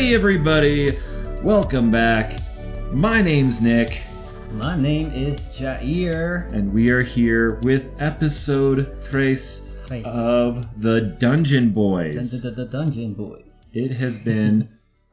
Hey everybody, welcome back. My name's Nick. My name is Jair. And we are here with episode 3 of the Dungeon Boys. The Dungeon Boys. It has been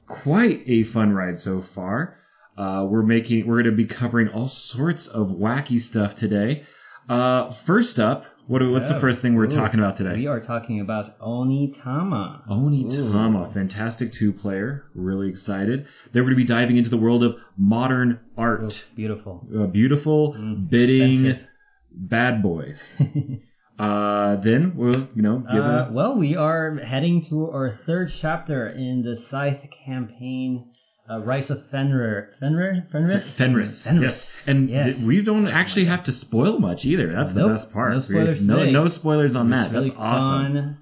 quite a fun ride so far. We're going to be covering all sorts of wacky stuff today. First up, what's the first thing we're talking about today? We are talking about Onitama. Onitama, fantastic 2-player. Really excited. Then we're going to be diving into the world of modern art. Oh, beautiful. Beautiful, bidding, expensive. bad boys. Then we'll, give a... Well, we are heading to our third chapter in the Scythe campaign. Rise of Fenris. Yes. And we don't actually have to spoil much either. That's the best part. No spoilers no spoilers on that. Really That's awesome. Fun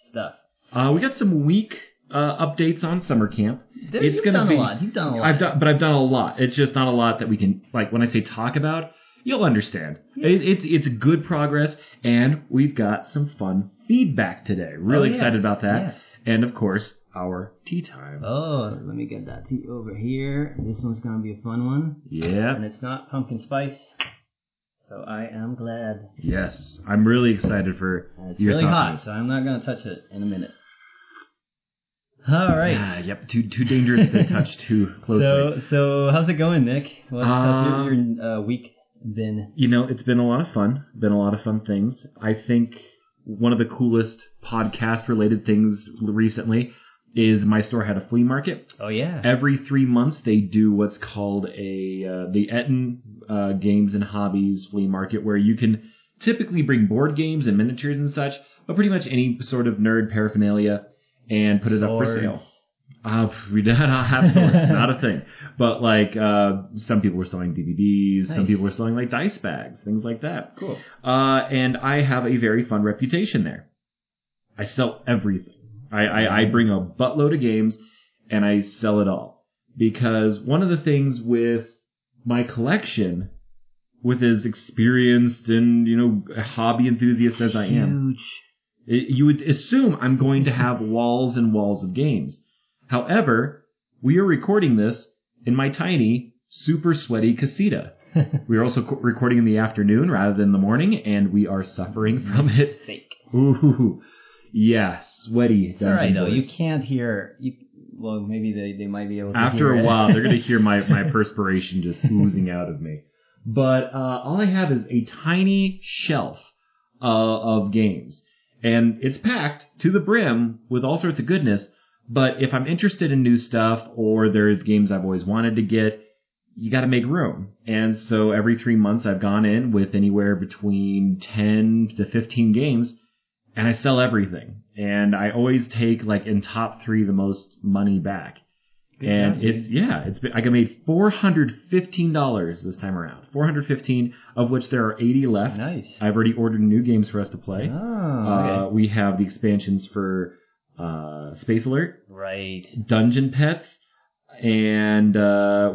stuff. We got some week updates on summer camp. You've done a lot. I've done a lot. It's just not a lot that we can, like, when I say talk about, you'll understand. Yeah. It's good progress, and we've got some fun feedback today. Really excited about that. Yes. And, of course, our tea time. Oh, let me get that tea over here. This one's going to be a fun one. Yeah. And it's not pumpkin spice, so I am glad. Yes. I'm really excited for it's your really thoughts. hot, so I'm not going to touch it in a minute. All right. Yep, too dangerous to touch too closely. So how's it going, Nick? How's your week been? It's been a lot of fun. Been a lot of fun things. I think one of the coolest podcast-related things recently is my store had a flea market. Oh, yeah. Every 3 months, they do what's called the Etten Games and Hobbies flea market, where you can typically bring board games and miniatures and such, but pretty much any sort of nerd paraphernalia, and put it up for sale. We did not have swords, not a thing. But some people were selling DVDs, Some people were selling dice bags, things like that. Cool. And I have a very fun reputation there. I sell everything. I bring a buttload of games and I sell it all. Because one of the things with my collection, with as experienced and, hobby enthusiast as I am, you would assume I'm going to have walls and walls of games. However, we are recording this in my tiny, super sweaty casita. We are also recording in the afternoon rather than the morning, and we are suffering from it. Steak. Ooh, yeah, sweaty. It's all right, though. You can't hear... Well, maybe they might be able to After hear a while, they're going to hear my perspiration just oozing out of me. But all I have is a tiny shelf of games. And it's packed to the brim with all sorts of goodness. But if I'm interested in new stuff, or there's games I've always wanted to get, you got to make room. And so every 3 months I've gone in with anywhere between 10 to 15 games, and I sell everything. And I always take, in top 3, the most money back. And I made $415 this time around. $415, of which there are 80 left. Nice. I've already ordered new games for us to play. Oh, okay. We have the expansions for Space Alert, right? Dungeon Pets, and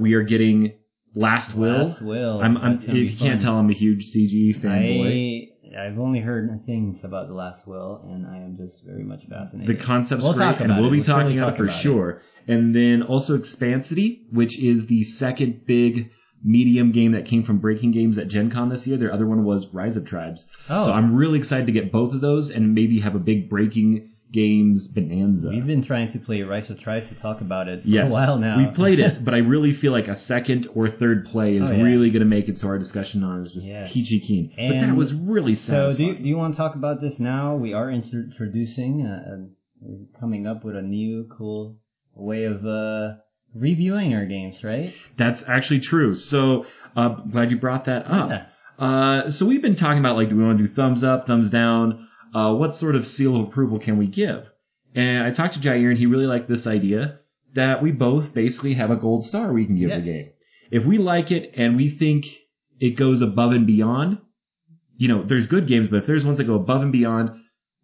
we are getting Last Will. Last Will. If you can't tell, I'm a huge CG fanboy. I've only heard things about The Last Will, and I am just very much fascinated. The concept's great, and we'll be talking about it for sure. And then also Expansity, which is the second big medium game that came from Breaking Games at Gen Con this year. Their other one was Rise of Tribes. Oh. So I'm really excited to get both of those and maybe have a big Breaking Games bonanza. We've been trying to play Rise of Tribes to talk about it for a while now. We played it, but I really feel like a second or third play is really going to make it so our discussion on it is just peachy keen. But that was really satisfying. So do you want to talk about this now? We are introducing, we're coming up with a new cool way of reviewing our games, right? That's actually true. So glad you brought that up. Yeah. So we've been talking about, do we want to do thumbs up, thumbs down? What sort of seal of approval can we give? And I talked to Jair, and he really liked this idea that we both basically have a gold star we can give the game. If we like it and we think it goes above and beyond, there's good games, but if there's ones that go above and beyond,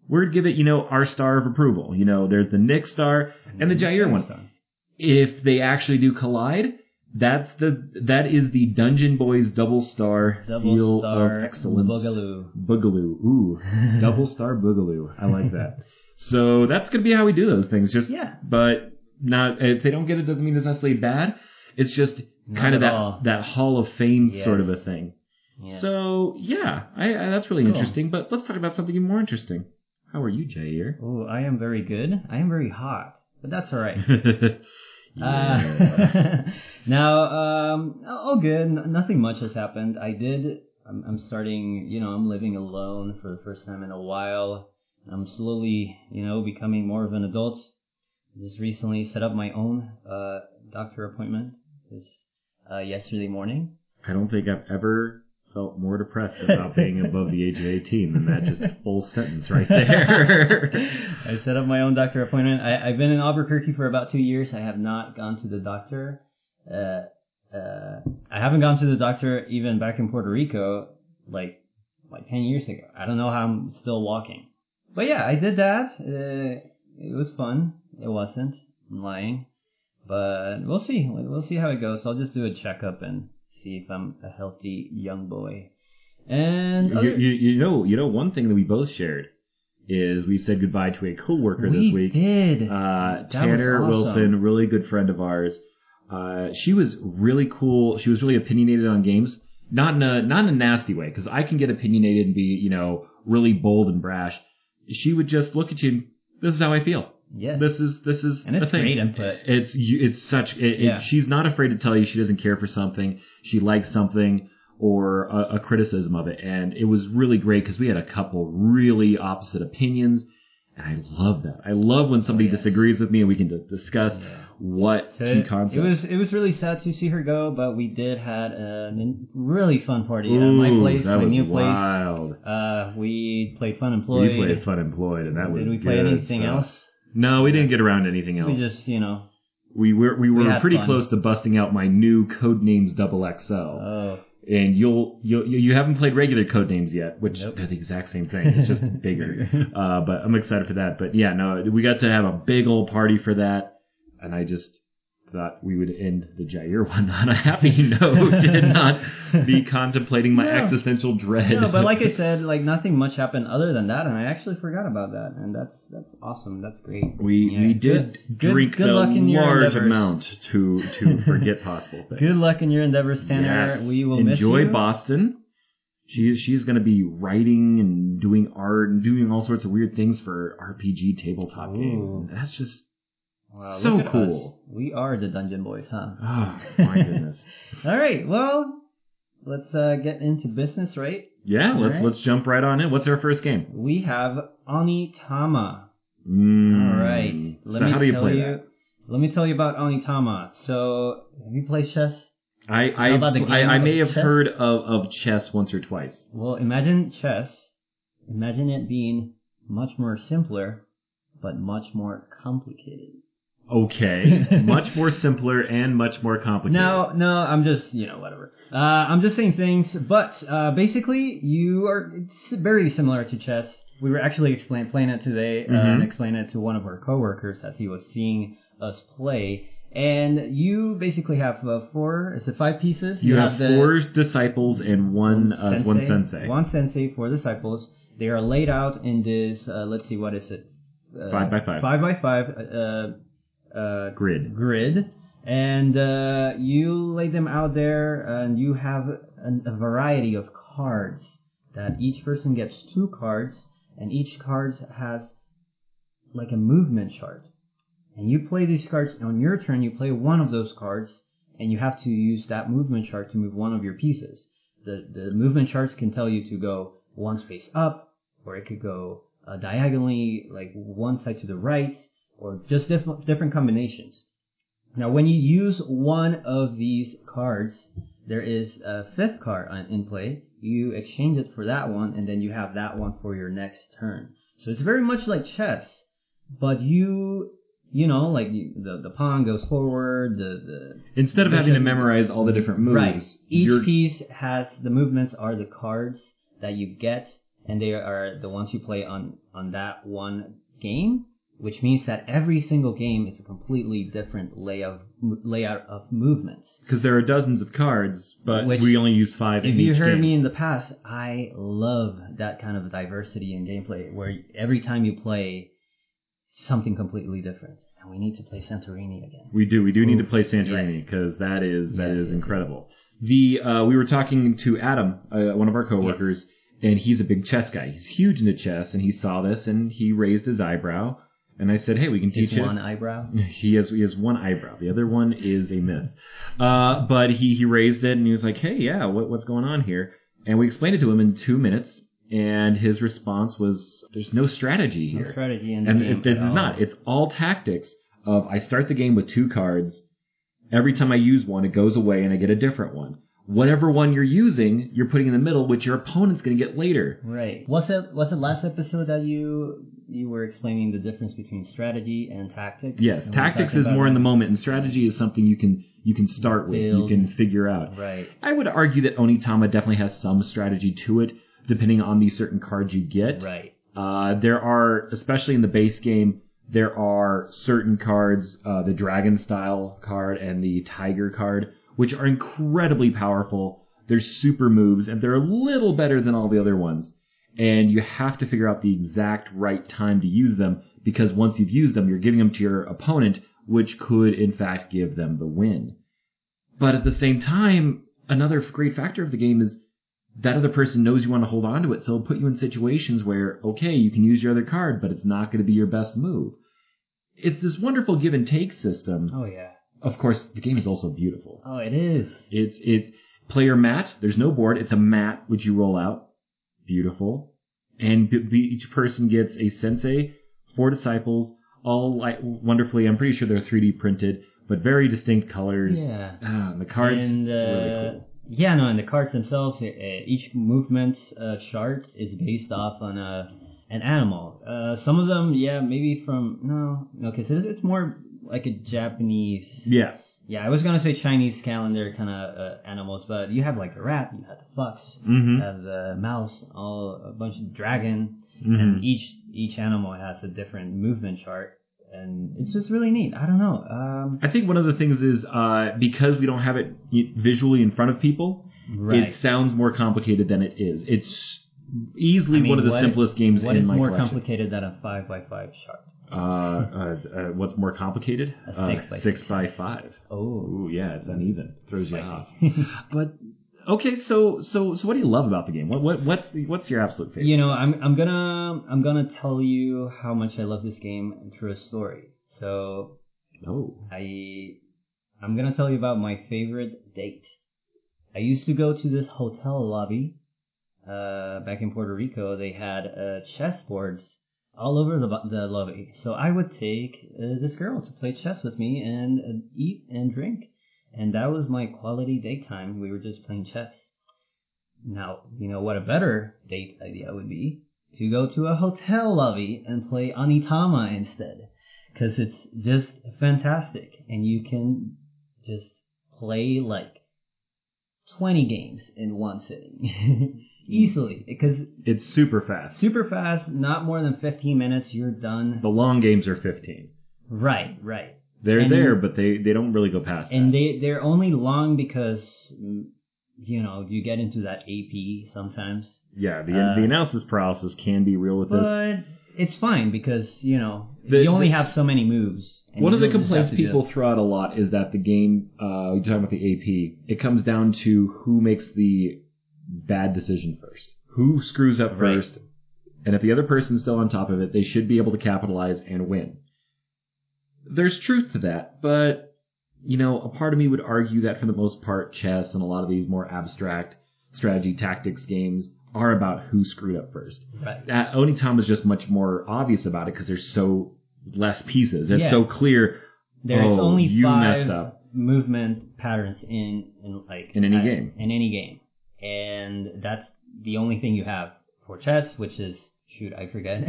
we're going to give it, our star of approval. There's the Nick star and the Jair one. If they actually do collide, that is the Dungeon Boys double star seal of excellence. Boogaloo. Ooh, double star Boogaloo. I like that. So that's going to be how we do those things. But not if they don't get it, doesn't mean it's necessarily bad. It's just kind of that Hall of Fame sort of a thing. Yes. So yeah, that's really interesting. But let's talk about something even more interesting. How are you, Jair? Oh, I am very good. I am very hot, but that's all right. Now, all good. Nothing much has happened. I'm starting, I'm living alone for the first time in a while. I'm slowly, becoming more of an adult. Just recently set up my own doctor appointment yesterday morning. I don't think I've ever felt more depressed about being above the age of 18 than that just full sentence right there. I set up my own doctor appointment. I've been in Albuquerque for about 2 years. I have not gone to the doctor. I haven't gone to the doctor even back in Puerto Rico like 10 years ago. I don't know how I'm still walking. But yeah, I did that. It was fun. It wasn't. I'm lying. But we'll see. We'll see how it goes. I'll just do a checkup and see if I'm a healthy young boy. And one thing that we both shared is we said goodbye to a coworker this week. We did. Tanner Wilson, really good friend of ours. She was really cool. She was really opinionated on games, not in a nasty way, because I can get opinionated and be really bold and brash. She would just look at you. This is how I feel. Yes. This is and it's great input. She's not afraid to tell you she doesn't care for something, she likes something, or a criticism of it. And it was really great because we had a couple really opposite opinions. And I love that. I love when somebody disagrees with me and we can discuss key concepts. It was really sad to see her go, but we did had a really fun party at my place, my new wild. Place. We played Fun Employed. We played Fun Employed, and that was good. Did we play anything else? No, we didn't get around to anything else. We just, we were pretty close to busting out my new Codenames XXL. Oh. And you haven't played regular Codenames yet, which they're the exact same thing. It's just bigger. But I'm excited for that. But yeah, no, we got to have a big old party for that, and I just thought we would end the Jair one on a happy note and not be contemplating my existential dread. No, but like I said, nothing much happened other than that, and I actually forgot about that, and that's awesome. That's great. We did drink a large amount to forget possible things. Good luck in your endeavors, Tanner. Yes. We will miss you. Enjoy Boston. She's going to be writing and doing art and doing all sorts of weird things for RPG tabletop games, and that's just so cool. Us. We are the Dungeon Boys, huh? Oh, my goodness. All right, well, let's get into business, right? Yeah, let's jump right on in. What's our first game? We have Onitama. All right. How do you play that? Let me tell you about Onitama. So, have you played chess? I may have heard of chess once or twice. Well, imagine chess. Imagine it being much more simpler, but much more complicated. Okay, much more simpler and much more complicated. No, I'm just, whatever. I'm just saying things, but basically, it's very similar to chess. We were actually playing it today, and explaining it to one of our coworkers as he was seeing us play. And you basically have 5 pieces? You have 4 disciples and one sensei. One sensei, 4 disciples. They are laid out in this, let's see, what is it? 5 by 5. 5 by 5 grid, and you lay them out there, and you have a variety of cards that each person gets 2 cards, and each card has like a movement chart. And you play these cards on your turn. You play one of those cards, and you have to use that movement chart to move one of your pieces. The movement charts can tell you to go 1 space up, or it could go diagonally, like one side to the right, or just different combinations. Now, when you use one of these cards, there is a 5th card in play. You exchange it for that one, and then you have that one for your next turn. So it's very much like chess, but the pawn goes forward, instead of having to memorize all the different moves. Right. Each piece has, the movements are the cards that you get, and they are the ones you play on that one game, which means that every single game is a completely different layout of movements. Because there are dozens of cards, but we only use 5 in each game. If you heard me in the past, I love that kind of diversity in gameplay, where every time you play, something completely different. And we need to play Santorini again. We do need to play Santorini because that is incredible. We were talking to Adam, one of our coworkers, and he's a big chess guy. He's huge into chess, and he saw this and he raised his eyebrow. And I said, "Hey, we can teach you." One eyebrow. He has one eyebrow. The other one is a myth. But he raised it and he was like, "Hey, yeah, what's going on here?" And we explained it to him in 2 minutes. And his response was, "There's no strategy here. No strategy in the game. And this is not. It's all tactics of I start the game with 2 cards. Every time I use one, it goes away and I get a different one. Whatever one you're using, you're putting in the middle, which your opponent's going to get later." Right. Was it last episode that you were explaining the difference between strategy and tactics? Yes. Tactics is more in the moment, and strategy is something you can start with. Build. You can figure out. Right. I would argue that Onitama definitely has some strategy to it, depending on the certain cards you get. Right. There are, especially in the base game, there are certain cards, the Dragon Style card and the Tiger card, which are incredibly powerful. They're super moves, and they're a little better than all the other ones. And you have to figure out the exact right time to use them, because once you've used them, you're giving them to your opponent, which could, in fact, give them the win. But at the same time, another great factor of the game is that other person knows you want to hold on to it, so it'll put you in situations where, okay, you can use your other card, but it's not going to be your best move. It's this wonderful give and take system. Oh, yeah. Of course, the game is also beautiful. Oh, it is. It's player mat. There's no board. It's a mat which you roll out. Beautiful. And each person gets a sensei, 4 disciples, all wonderfully. I'm pretty sure they're 3D printed, but very distinct colors. Yeah. The cards really cool. Yeah, no, and the cards themselves, each movement chart is based off on an animal. Some of them, maybe from because it's more like a Japanese. Yeah. Yeah, I was gonna say Chinese calendar kind of animals, but you have like the rat, you have the fox, you have the mouse, a bunch of dragon, and each animal has a different movement chart. And it's just really neat. I don't know. I think one of the things is because we don't have it visually in front of people, it sounds more complicated than it is. It's easily one of the simplest games in my collection. What is more complicated than a 5x5 chart? What's more complicated? A 6x5. Oh. Ooh, yeah, it's uneven. Throws you off. But okay, so what do you love about the game? What's your absolute favorite? You know, I'm gonna tell you how much I love this game through a story. So, I'm gonna tell you about my favorite date. I used to go to this hotel lobby back in Puerto Rico. They had chessboards all over the lobby. So I would take this girl to play chess with me and eat and drink. And that was my quality date time. We were just playing chess. Now, you know what a better date idea would be? To go to a hotel lobby and play Onitama instead. Because it's just fantastic. And you can just play like 20 games in one sitting. Easily. Because it's super fast. Super fast. Not more than 15 minutes. You're done. The long games are 15. Right. They're there, but they don't really go past and that. And they're only long because, you know, you get into that AP sometimes. Yeah, the analysis paralysis can be real with this. But it's fine because, you know, you only have so many moves. One of the complaints people throw out a lot is that the game, you're talking about the AP, it comes down to who makes the bad decision first. Who screws up first. And if the other person's still on top of it, they should be able to capitalize and win. There's truth to that, but, you know, a part of me would argue that for the most part, chess and a lot of these more abstract strategy tactics games are about who screwed up first. Right. Onitama is just much more obvious about it because there's so less pieces. It's so clear. There's only you 5 messed up. Movement patterns in any game. In any game. And that's the only thing you have for chess, which is... Shoot, I forget.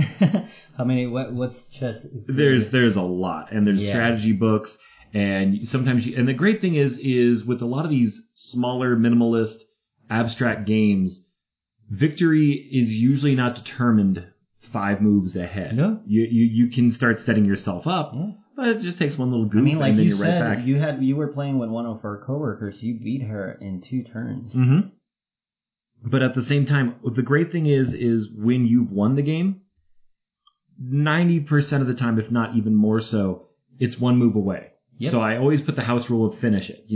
How many? What's chess? There's a lot, and there's strategy books, and sometimes and the great thing is with a lot of these smaller, minimalist, abstract games, victory is usually not determined 5 moves ahead. No, you can start setting yourself up, but it just takes one little goof, and then you're right back. You were playing with one of our coworkers. You beat her in 2 turns. Mm-hmm. But at the same time, the great thing is when you've won the game, 90% of the time, if not even more so, it's one move away. Yep. So I always put the house rule of finish it.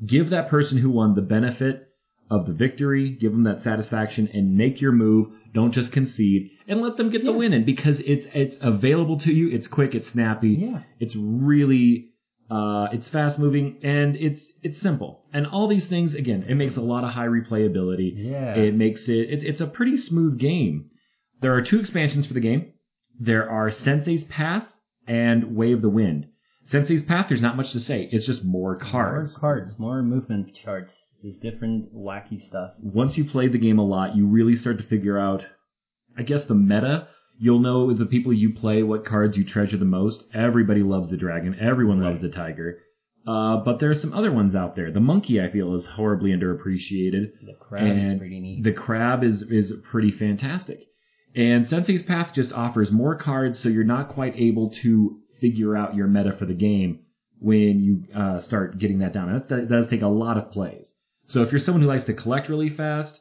Give that person who won the benefit of the victory, give them that satisfaction, and make your move. Don't just concede, and let them get the win in, because it's available to you. It's quick, it's snappy, it's really it's fast moving, and it's simple. And all these things, again, it makes a lot of high replayability. Yeah. It makes it's a pretty smooth game. There are 2 expansions for the game. There are Sensei's Path and Way of the Wind. Sensei's Path, there's not much to say. It's just more cards. More movement charts. Just different wacky stuff. Once you play the game a lot, you really start to figure out, I guess, the meta. You'll know the people you play, what cards you treasure the most. Everybody loves the dragon. Everyone loves the tiger. But there are some other ones out there. The monkey, I feel, is horribly underappreciated. The crab is pretty neat. The crab is pretty fantastic. And Sensei's Path just offers more cards, so you're not quite able to figure out your meta for the game when you start getting that down. That does take a lot of plays. So if you're someone who likes to collect really fast,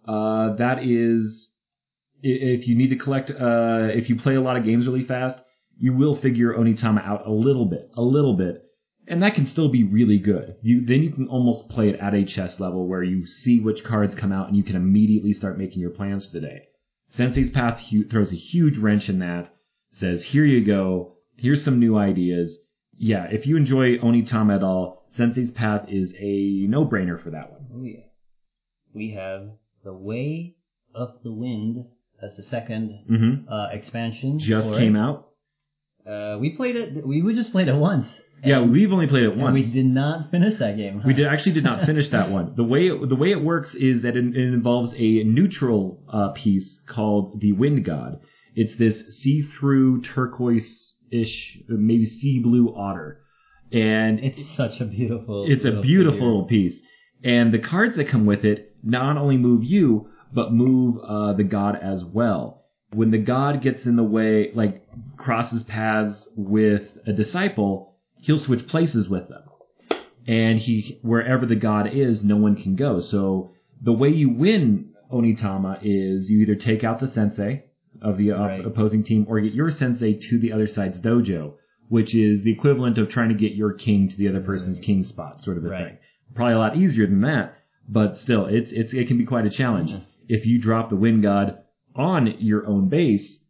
that is, if you need to collect, if you play a lot of games really fast, you will figure Onitama out a little bit, and that can still be really good. Then you can almost play it at a chess level where you see which cards come out and you can immediately start making your plans for the day. Sensei's Path throws a huge wrench in that, says, here you go, here's some new ideas. Yeah, if you enjoy Onitama at all, Sensei's Path is a no-brainer for that one. Oh, yeah. We have The Way of the Wind. That's the second expansion. Just came out. We played it. We just played it once. Yeah, we've only played it once. We did not finish that game. Huh? We actually did not finish that one. The way it works is that it involves a neutral piece called the Wind God. It's this see-through turquoise-ish, maybe sea blue otter. And it's such a beautiful... It's a beautiful little piece. And the cards that come with it not only move you, but move the god as well. When the god gets in the way, like crosses paths with a disciple, he'll switch places with them. And wherever the god is, no one can go. So the way you win Onitama is you either take out the sensei of the opposing team or get your sensei to the other side's dojo, which is the equivalent of trying to get your king to the other person's king spot, sort of a thing. Probably a lot easier than that, but still, it can be quite a challenge. Mm-hmm. If you drop the wind god on your own base,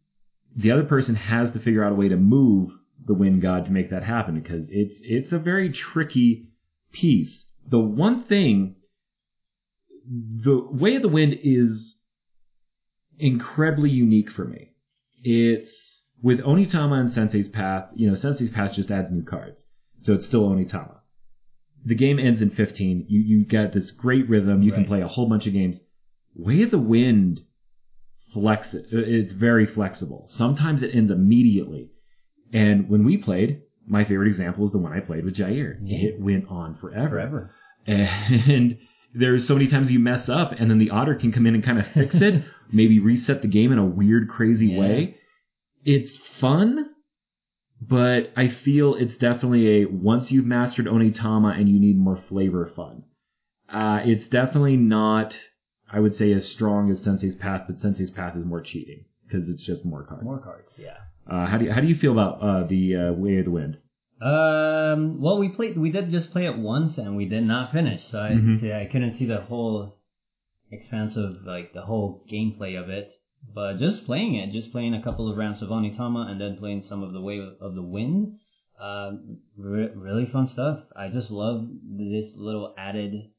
the other person has to figure out a way to move the wind god to make that happen, because it's a very tricky piece. The one thing, the Way of the Wind is incredibly unique for me. It's with Onitama and Sensei's Path, Sensei's Path just adds new cards. So it's still Onitama. The game ends in 15. You get this great rhythm. You can play a whole bunch of games. Way of the Wind it's very flexible. Sometimes it ends immediately. And when we played, my favorite example is the one I played with Jair. Yeah. It went on forever. And there's so many times you mess up, and then the otter can come in and kind of fix it, maybe reset the game in a weird, crazy way. It's fun, but I feel it's definitely once you've mastered Onitama and you need more flavor fun. It's definitely not, I would say, as strong as Sensei's Path, but Sensei's Path is more cheating because it's just more cards. More cards, yeah. How do you feel about the Way of the Wind? Well, we did just play it once and we did not finish, so I couldn't see the whole expanse of the whole gameplay of it. But just playing a couple of rounds of Onitama and then playing some of the Way of the Wind, really fun stuff. I just love this little added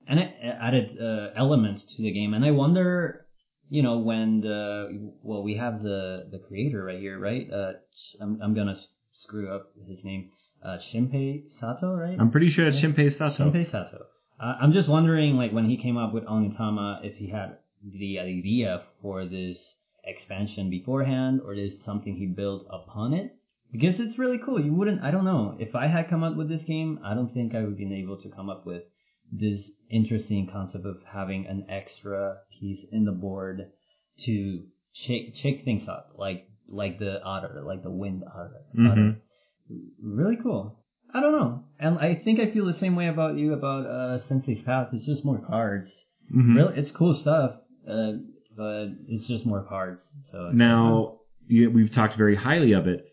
elements to the game, and I wonder, when we have the creator right here, right? I'm gonna screw up his name. Shinpei Sato, right? I'm pretty sure it's Shinpei Sato. Shinpei Sato. I'm just wondering, when he came up with Onitama, if he had the idea for this expansion beforehand, or is something he built upon it? Because it's really cool. I don't know. If I had come up with this game, I don't think I would have been able to come up with this interesting concept of having an extra piece in the board to shake things up, like the otter, like the wind otter. Mm-hmm. Really cool. I don't know. And I think I feel the same way about you about Sensei's Path. It's just more cards. Mm-hmm. Really, it's cool stuff, but it's just more cards. So now, we've talked very highly of it.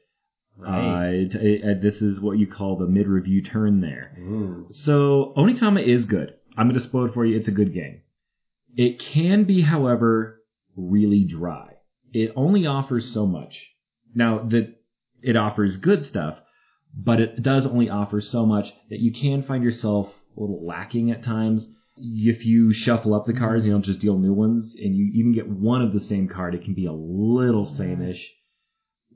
Right. This is what you call the mid-review turn there. Ooh. So Onitama is good. I'm going to spoil it for you. It's a good game. It can be, however, really dry. It only offers so much. Now, it offers good stuff, but it does only offer so much that you can find yourself a little lacking at times. If you shuffle up the cards, you don't just deal new ones, and you even get one of the same card, it can be a little same-ish.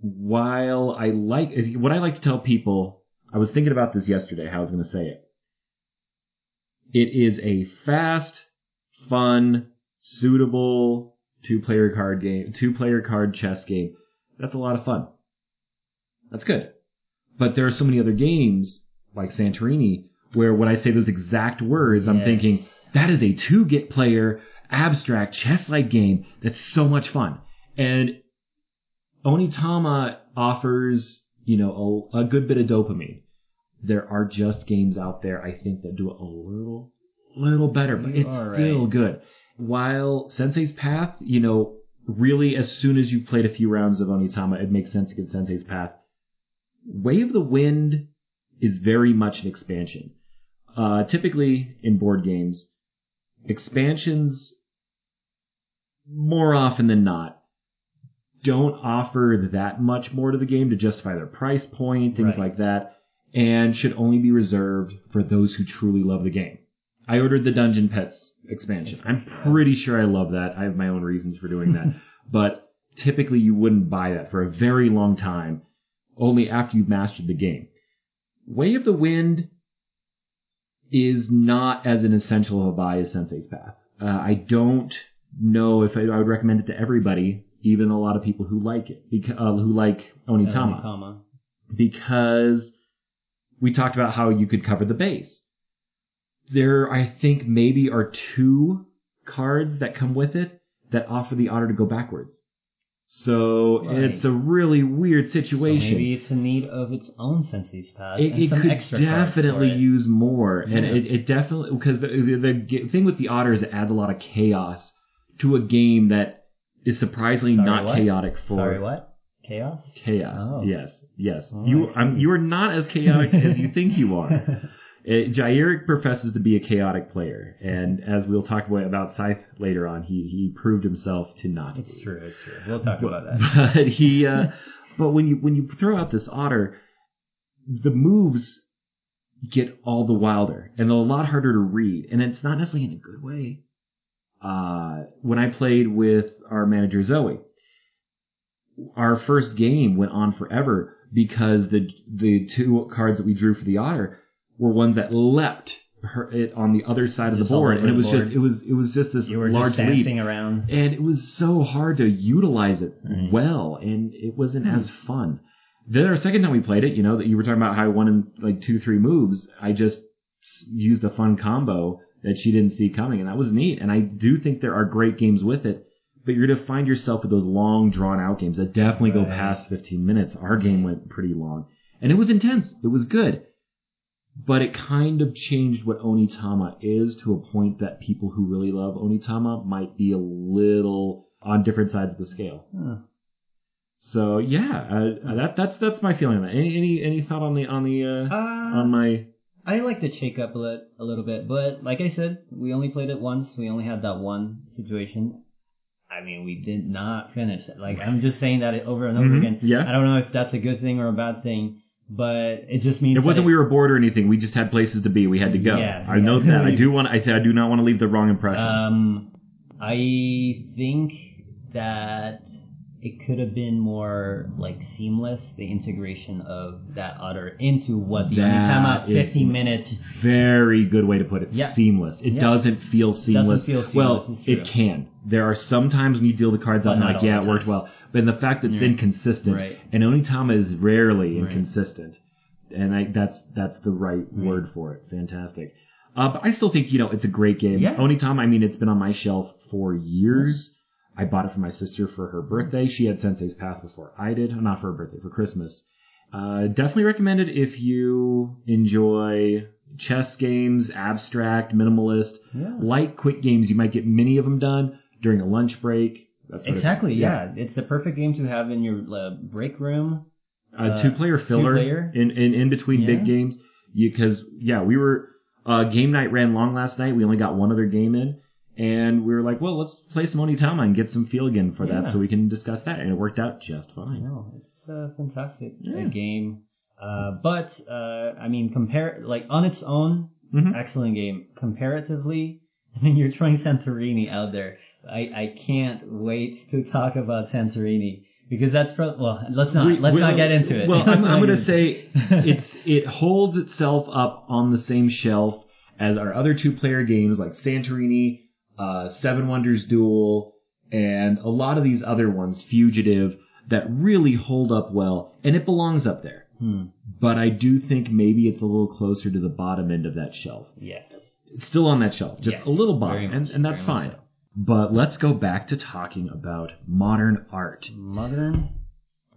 While what I like to tell people, I was thinking about this yesterday, how I was going to say it. It is a fast, fun, suitable two-player card chess game. That's a lot of fun. That's good. But there are so many other games, like Santorini, where when I say those exact words, I'm thinking, that is a two-player, abstract, chess-like game that's so much fun. And Onitama offers, a good bit of dopamine. There are just games out there, I think, that do it a little better, but it's still good. While Sensei's Path, really as soon as you've played a few rounds of Onitama, it makes sense to get Sensei's Path. Way of the Wind is very much an expansion. Typically, in board games, expansions, more often than not, don't offer that much more to the game to justify their price point, things like that, and should only be reserved for those who truly love the game. I ordered the Dungeon Pets expansion. I'm pretty sure I love that. I have my own reasons for doing that. But typically you wouldn't buy that for a very long time, only after you've mastered the game. Way of the Wind is not as an essential of a buy as Sensei's Path. I don't know if I would recommend it to everybody, even a lot of people who like it, who like Onitama. Because we talked about how you could cover the base. There, I think, maybe are 2 cards that come with it that offer the honor to go backwards. So it's a really weird situation. So maybe it's in need of its own Sensei's Path. It could definitely use more. Yeah. And it definitely, because the thing with the otter is it adds a lot of chaos to a game that is surprisingly chaotic for... Sorry, what? Chaos? Chaos, oh. Yes. Oh, you are not as chaotic as you think you are. Jair professes to be a chaotic player, and as we'll talk about Scythe later on, he proved himself to not. It's true. We'll talk about that. But when you throw out this otter, the moves get all the wilder, and they're a lot harder to read, and it's not necessarily in a good way. When I played with our manager Zoe, our first game went on forever because the 2 cards that we drew for the otter were ones that leapt it on the other side of the board, and it was just this large leap around, and it was so hard to utilize it well, and it wasn't as fun. Then our second time we played it, that you were talking about how I won in like 2-3 moves, I just used a fun combo that she didn't see coming, and that was neat. And I do think there are great games with it, but you're going to find yourself with those long, drawn-out games that definitely go past 15 minutes. Our game went pretty long, and it was intense. It was good. But it kind of changed what Onitama is to a point that people who really love Onitama might be a little on different sides of the scale. Huh. So that's my feeling on that. Any thought on my? I like to shake up a little bit, but like I said, we only played it once. We only had that one situation. I mean, we did not finish it. Like, I'm just saying that over and over again. Yeah. I don't know if that's a good thing or a bad thing. But it just means it wasn't we were bored or anything. We just had places to be. We had to go. Yes, I know that. I do not want to leave the wrong impression. I think that it could have been more like seamless, the integration of that otter into what the Onitama 15 minutes. Very good way to put it. Yeah. Seamless. It doesn't feel seamless. Well, it can. There are some times when you deal the cards out and like, it worked well. But in the fact that it's inconsistent, and Onitama is rarely inconsistent, and that's the right word for it. Fantastic. But I still think, it's a great game. Yeah. Onitama, I mean, it's been on my shelf for years. I bought it for my sister for her birthday. She had Sensei's Path before I did. Not for her birthday, for Christmas. Definitely recommend it if you enjoy chess games, abstract, minimalist, light, quick games. You might get many of them done during a lunch break, Exactly, yeah. It's the perfect game to have in your break room. Two-player filler in between big games. Because, we were... game night ran long last night. We only got one other game in. And we were like, well, let's play some Onitama and get some feel again for that so we can discuss that. And it worked out just fine. No, it's a fantastic game. But compare, on its own, excellent game. Comparatively, you're throwing Santorini out there. I can't wait to talk about Santorini. Because that's let's not get into it. Well, I'm going to say it holds itself up on the same shelf as our other 2-player games like Santorini, Seven Wonders Duel, and a lot of these other ones, Fugitive, that really hold up well, and it belongs up there. But I do think maybe it's a little closer to the bottom end of that shelf. Yes. It's still on that shelf, just a little bottom, and that's fine. So. But let's go back to talking about modern art. Modern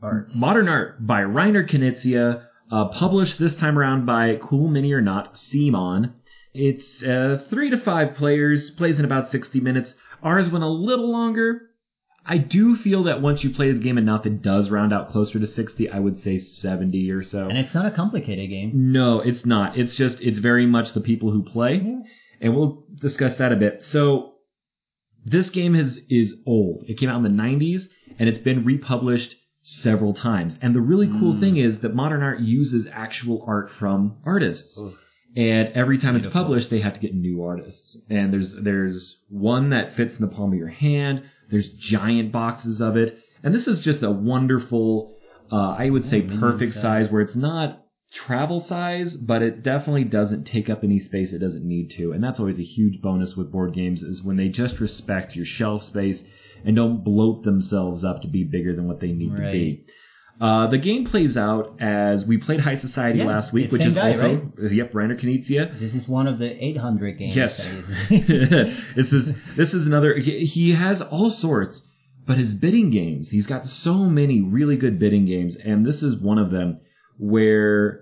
art by Reiner Knizia, published this time around by Cool Mini or Not, Simon. It's 3 to 5 players, plays in about 60 minutes. Ours went a little longer. I do feel that once you play the game enough, it does round out closer to 60. I would say 70 or so. And it's not a complicated game. No, it's not. It's very much the people who play. Mm-hmm. And we'll discuss that a bit. So, this game is old. It came out in the 90s, and it's been republished several times. And the really cool thing is that modern art uses actual art from artists. Oof. And every time it's published, they have to get new artists. And there's one that fits in the palm of your hand. There's giant boxes of it. And this is just a wonderful, I would say perfect size, where it's not travel size, but it definitely doesn't take up any space it doesn't need to. And that's always a huge bonus with board games, is when they just respect your shelf space and don't bloat themselves up to be bigger than what they need to be. The game plays out as we played High Society last week, which is also Reiner Knizia. This is one of the 800 games. Yes, this is another. He has all sorts, but his bidding games. He's got so many really good bidding games, and this is one of them where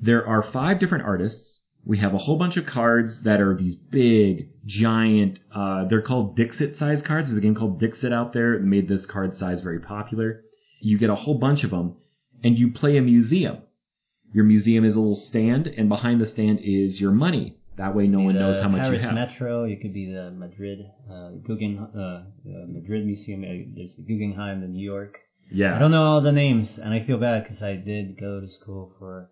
there are 5 different artists. We have a whole bunch of cards that are these big, giant. They're called Dixit-size cards. There's a game called Dixit out there that made this card size very popular. You get a whole bunch of them, and you play a museum. Your museum is a little stand, and behind the stand is your money. That way no one knows how much Paris you have. Metro, it could be the Madrid Madrid Museum. There's the Guggenheim in New York. Yeah. I don't know all the names, and I feel bad because I did go to school for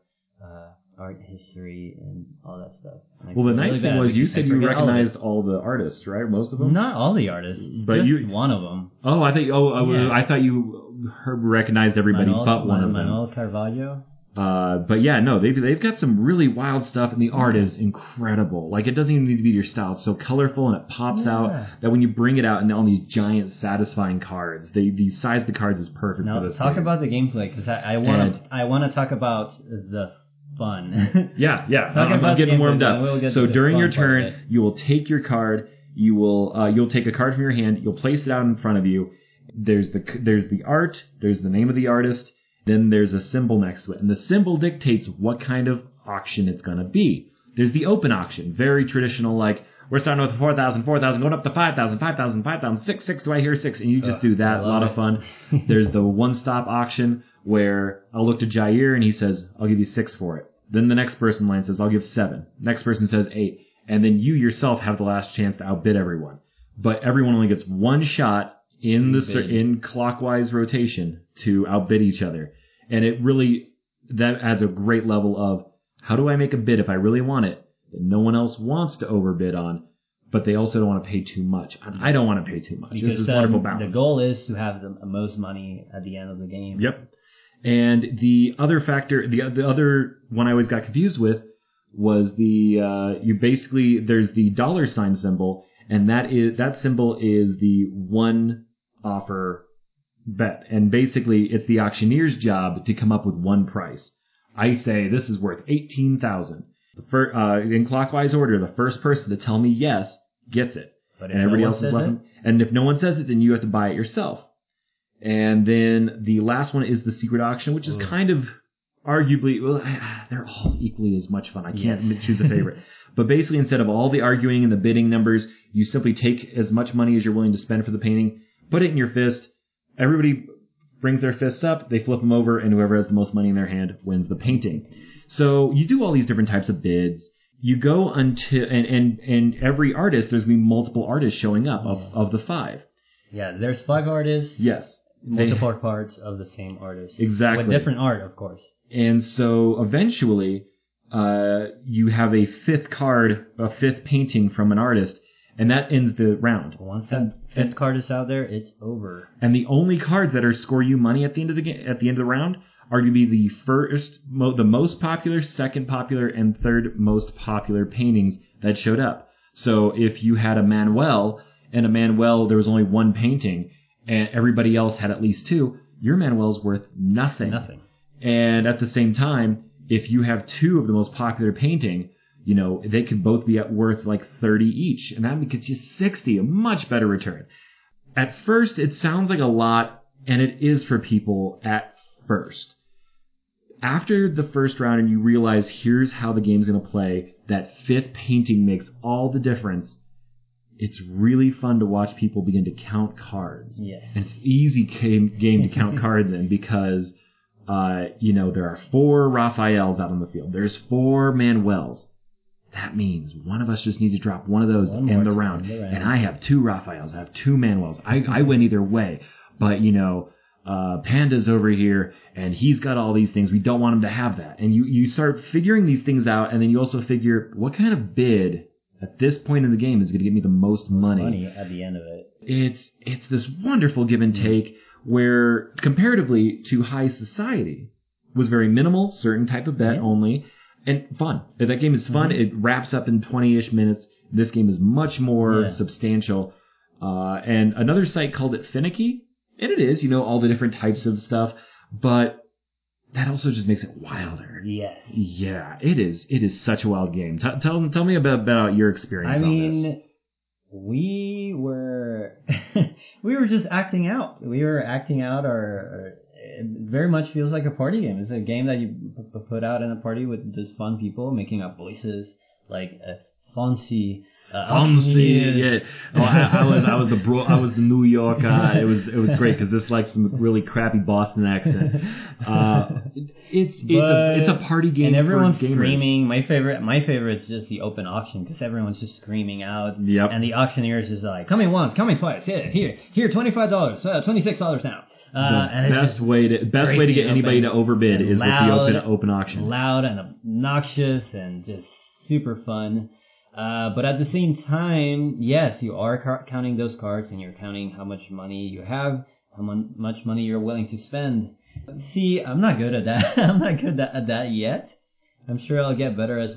art history and all that stuff. Well, the nice thing was you said you recognized all the artists, right? Most of them? Not all the artists, but just one of them. Oh, I thought you recognized everybody but one of them. Manuel Carvalho. But yeah, no, they've got some really wild stuff, and the art is incredible. Like, it doesn't even need to be your style. It's so colorful, and it pops out that when you bring it out and all these giant, satisfying cards, the size of the cards is perfect for this. Now, talk about the gameplay, because I want to talk about the fun. Yeah. I'm getting warmed up. So during your turn, you will take your card. You'll take a card from your hand. You'll place it out in front of you. There's the art. There's the name of the artist. Then there's a symbol next to it. And the symbol dictates what kind of auction it's going to be. There's the open auction. Very traditional, like, we're starting with 4,000, going up to 5,000, 5,000, 6, do I hear 6? And you just do that. A lot of fun. There's the one-stop auction where I'll look to Jair and he says, I'll give you 6 for it. Then the next person in line says, I'll give 7. Next person says 8. And then you yourself have the last chance to outbid everyone. But everyone only gets one shot in clockwise rotation to outbid each other. And that adds a great level of, how do I make a bid if I really want it that no one else wants to overbid on, but they also don't want to pay too much? And I don't want to pay too much. Because this is wonderful balance. The goal is to have the most money at the end of the game. Yep. And the other factor, the other one I always got confused with was there's the $sign symbol, and that symbol is the one offer bet. And basically, it's the auctioneer's job to come up with one price. I say this is worth $18,000. In clockwise order, the first person to tell me yes gets it, and everybody else is left. And if no one says it, then you have to buy it yourself. And then the last one is the secret auction, which is kind of arguably, they're all equally as much fun. I can't choose a favorite. But basically, instead of all the arguing and the bidding numbers, you simply take as much money as you're willing to spend for the painting. put it in your fist. Everybody brings their fists up, they flip them over, and whoever has the most money in their hand wins the painting. So you do all these different types of bids. You go until, and every artist, there's going to be multiple artists showing up of the 5. Yeah, there's 5 artists. Yes. Multiple parts of the same artist. Exactly. With different art, of course. And so eventually, you have a 5th card, a 5th painting from an artist, and that ends the round. Once that 5th card is out there, it's over. And the only cards that are score you money at the end of the game, at the end of the round, are going to be the the most popular, second popular, and third most popular paintings that showed up. So if you had a Manuel, and a Manuel, there was only 1 painting, and everybody else had at least 2, your Manuel's worth nothing. Nothing. And at the same time, if you have 2 of the most popular painting, you know, they could both be at worth like 30 each, and that gets you 60, a much better return. At first, it sounds like a lot, and it is for people at first. After the first round and you realize here's how the game's going to play, that 5th painting makes all the difference. It's really fun to watch people begin to count cards. Yes. And it's an easy game to count cards in because, you know, there are 4 Raphaels out on the field. There's 4 Manuels. That means one of us just needs to drop one of those to end the round. And I have 2 Raphaels. I have 2 Manuels. I win either way. But, you know, Panda's over here, and he's got all these things. We don't want him to have that. And you start figuring these things out, and then you also figure, what kind of bid at this point in the game is going to get me the most money at the end of it? It's this wonderful give and take where, comparatively to High Society, was very minimal, certain type of bet only, and fun. That game is fun. It wraps up in 20-ish minutes. This game is much more substantial. And another site called it Finicky. And it is, you know, all the different types of stuff, but that also just makes it wilder. Yes. Yeah, it is. It is such a wild game. Tell me about your experience on this. We were just acting out. We were acting out our it very much feels like a party game. It's a game that you put out in a party with just fun people making up voices like Fonzie. Yeah. Oh, I was the New York guy. It was great because this like some really crappy Boston accent. It's a party game, and everyone's for gamers. screaming. My favorite is just the open auction because everyone's just screaming out. Yep. And the auctioneer is just like, coming once, coming twice. Yeah, here, $25, $26 now. And best way to get anybody to overbid is with the open auction. Loud and obnoxious and just super fun. But at the same time, yes, you are counting those cards and you're counting how much money you have, how much money you're willing to spend. See, I'm not good at that. I'm not good at that yet. I'm sure I'll get better as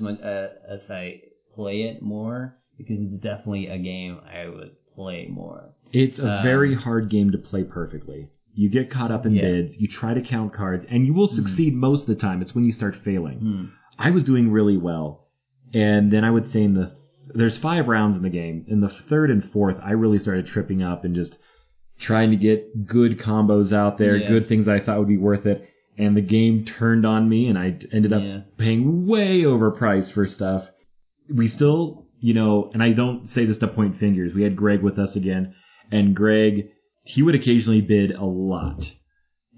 I play it more because it's definitely a game I would play more. It's a very hard game to play perfectly. You get caught up in bids, you try to count cards, and you will succeed most of the time. It's when you start failing. I was doing really well. And then I would say there's 5 rounds in the game. In the 3rd and 4th, I really started tripping up and just trying to get good combos out there, good things I thought would be worth it. And the game turned on me, and I ended up paying way overpriced for stuff. We still, you know, and I don't say this to point fingers. We had Greg with us again, and Greg, he would occasionally bid a lot.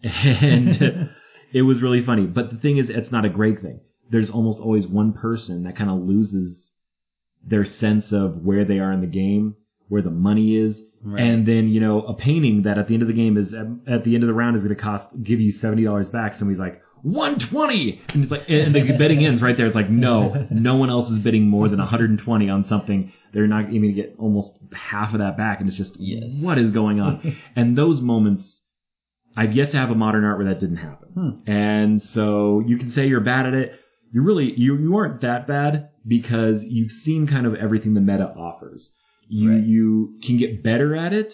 And it was really funny. But the thing is, it's not a Greg thing. There's almost always one person that kind of loses their sense of where they are in the game, where the money is. Right. And then, you know, a painting that at the end of the game is, at the end of the round is going to give you $70 back. Somebody's like, $120! And it's like, and the bidding ends right there. It's like, no one else is bidding more than $120 on something. They're not even going to get almost half of that back. And it's just, what is going on? And those moments, I've yet to have a modern art where that didn't happen. And so you can say you're bad at it. You aren't that bad because you've seen kind of everything the meta offers. You can get better at it.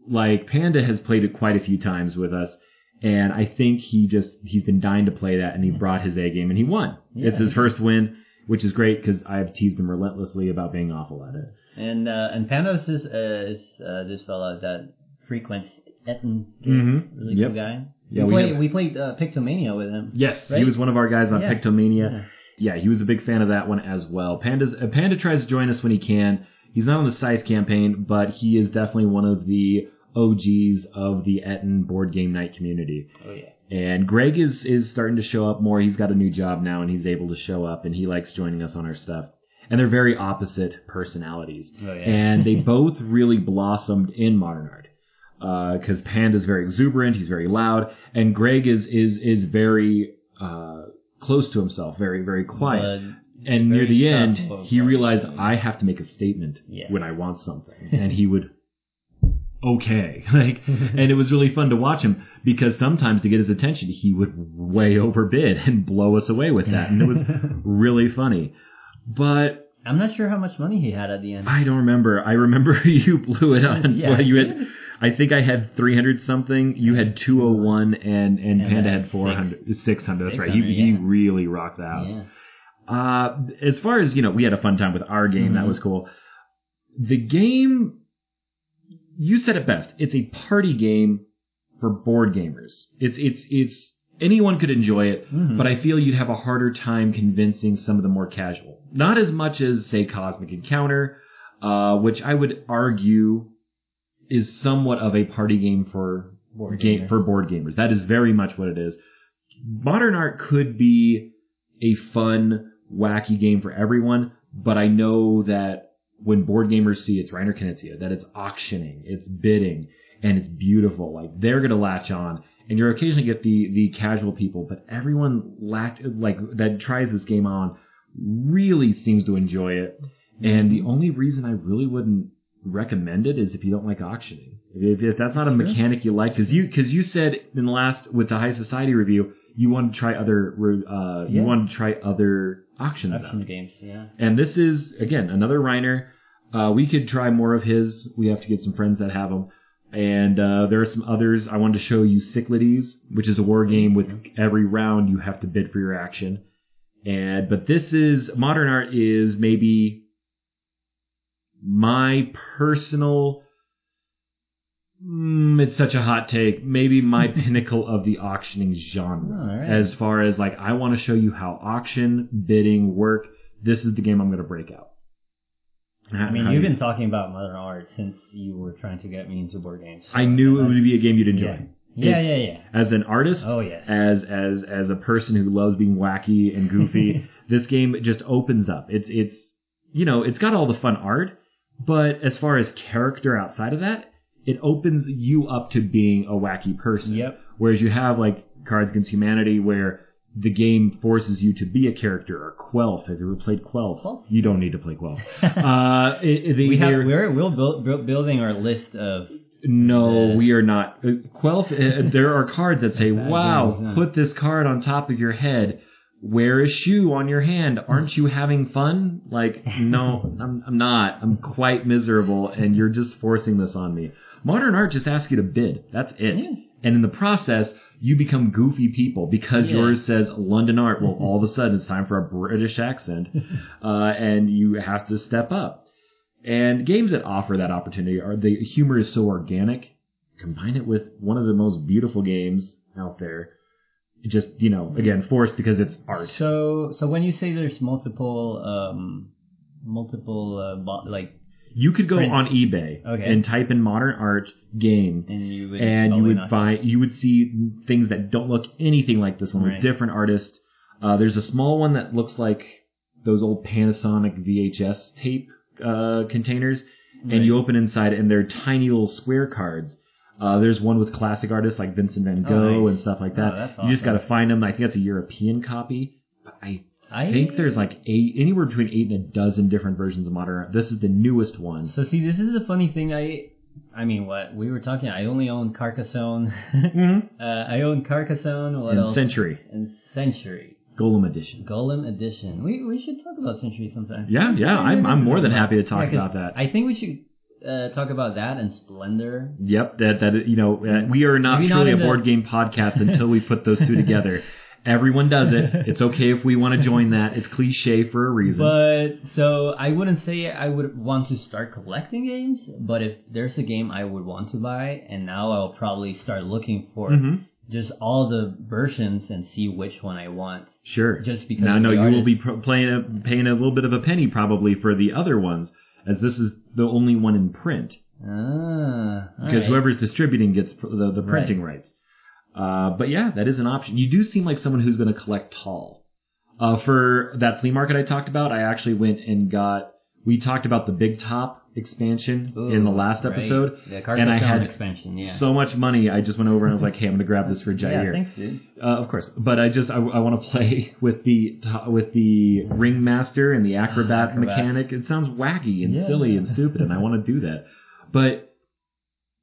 Like Panda has played it quite a few times with us, and I think he's been dying to play that, and he brought his A game and he won. Yeah. It's his first win, which is great because I've teased him relentlessly about being awful at it. And Panda's is this fella that frequents Etten games, really cool guy. Yeah, we played Pictomania with him. Yes, right? He was one of our guys on Pictomania. Yeah, he was a big fan of that one as well. Panda tries to join us when he can. He's not on the Scythe campaign, but he is definitely one of the OGs of the Etten board game night community. Oh, yeah. And Greg is starting to show up more. He's got a new job now, and he's able to show up, and he likes joining us on our stuff. And they're very opposite personalities. Oh, yeah. And they both really blossomed in modern art. Because Panda's very exuberant, he's very loud, and Greg is very close to himself, very, very quiet. And near the end, he realized, I have to make a statement when I want something. And he would, okay. And it was really fun to watch him, because sometimes to get his attention, he would way overbid and blow us away with that. And it was really funny. But I'm not sure how much money he had at the end. I don't remember. I remember you blew it on. Well, you had, I think I had 300 something. You had 201, and Panda had 600. That's right. He really rocked the house. Yeah. As far as, we had a fun time with our game. Mm-hmm. That was cool. The game, you said it best. It's a party game for board gamers. It's anyone could enjoy it, but I feel you'd have a harder time convincing some of the more casual. Not as much as, say, Cosmic Encounter, which I would argue is somewhat of a party game for board gamers. That is very much what it is. Modern art could be a fun, wacky game for everyone, but I know that when board gamers see it's Reiner Knizia, that it's auctioning, it's bidding, and it's beautiful, they're going to latch on. And you'll occasionally get the casual people, but everyone that tries this game on really seems to enjoy it. And the only reason I really wouldn't recommend it is if you don't like auctioning. If that's not a mechanic you like, because you said in the last with the High Society review you wanted to try other auction games. Yeah. And this is again another Reiner. We could try more of his. We have to get some friends that have them. And there are some others. I wanted to show you Cyclades, which is a war game with every round you have to bid for your action. But this is, modern art is maybe my personal, it's such a hot take, maybe my pinnacle of the auctioning genre. Right. As far as I want to show you how auction, bidding work. This is the game I'm going to break out. You've been talking about modern art since you were trying to get me into board games. So I knew it would be a game you'd enjoy. Yeah. As an artist, as a person who loves being wacky and goofy, this game just opens up. It's got all the fun art, but as far as character outside of that, it opens you up to being a wacky person. Yep. Whereas you have Cards Against Humanity, where the game forces you to be a character, or Quelf. Have you ever played Quelf? You don't need to play Quelf. We're building our list of... No, we are not. Quelf, there are cards that say, wow, put this card on top of your head. Wear a shoe on your hand. Aren't you having fun? No, I'm not. I'm quite miserable, and you're just forcing this on me. Modern art just asks you to bid. That's it. Yeah. And in the process, you become goofy people because yours says London art. Well, all of a sudden, it's time for a British accent, and you have to step up. And games that offer that opportunity the humor is so organic. Combine it with one of the most beautiful games out there. Just, again, forced because it's art. So when you say there's multiple you could go on eBay and type in modern art game, and you would see things that don't look anything like this one with different artists. There's a small one that looks like those old Panasonic VHS tape containers, and you open inside and they're tiny little square cards. There's one with classic artists like Vincent van Gogh and stuff like that. That's awesome. You just got to find them. I think that's a European copy. But I think there's anywhere between 8 and a dozen different versions of modern art. This is the newest one. So see, this is the funny thing. I mean, what we were talking. I only own Carcassonne. I own Carcassonne. What else? Century. And Century. Golem Edition. We should talk about Century sometime. Yeah. I'm more than happy to talk about that. I think we should talk about that and Splendor. Yep. We are not truly a board game podcast until we put those two together. Everyone does it. It's okay if we want to join that. It's cliche for a reason. But, so, I wouldn't say I would want to start collecting games, but if there's a game I would want to buy, and now I'll probably start looking for just all the versions and see which one I want. Sure. Just because you will be paying a little bit of a penny probably for the other ones. as this is the only one in print. Because whoever's distributing gets the printing rights. But yeah, that is an option. You do seem like someone who's going to collect tall. For that flea market I talked about, I actually went and we talked about the Big Top expansion in the last episode. And I had expansion, so much money, I just went over and I was like, hey, I'm going to grab this for Jair. Yeah, thanks, dude. Of course. But I want to play with the Ringmaster and the Acrobat mechanic. It sounds wacky and silly and stupid, and I want to do that. But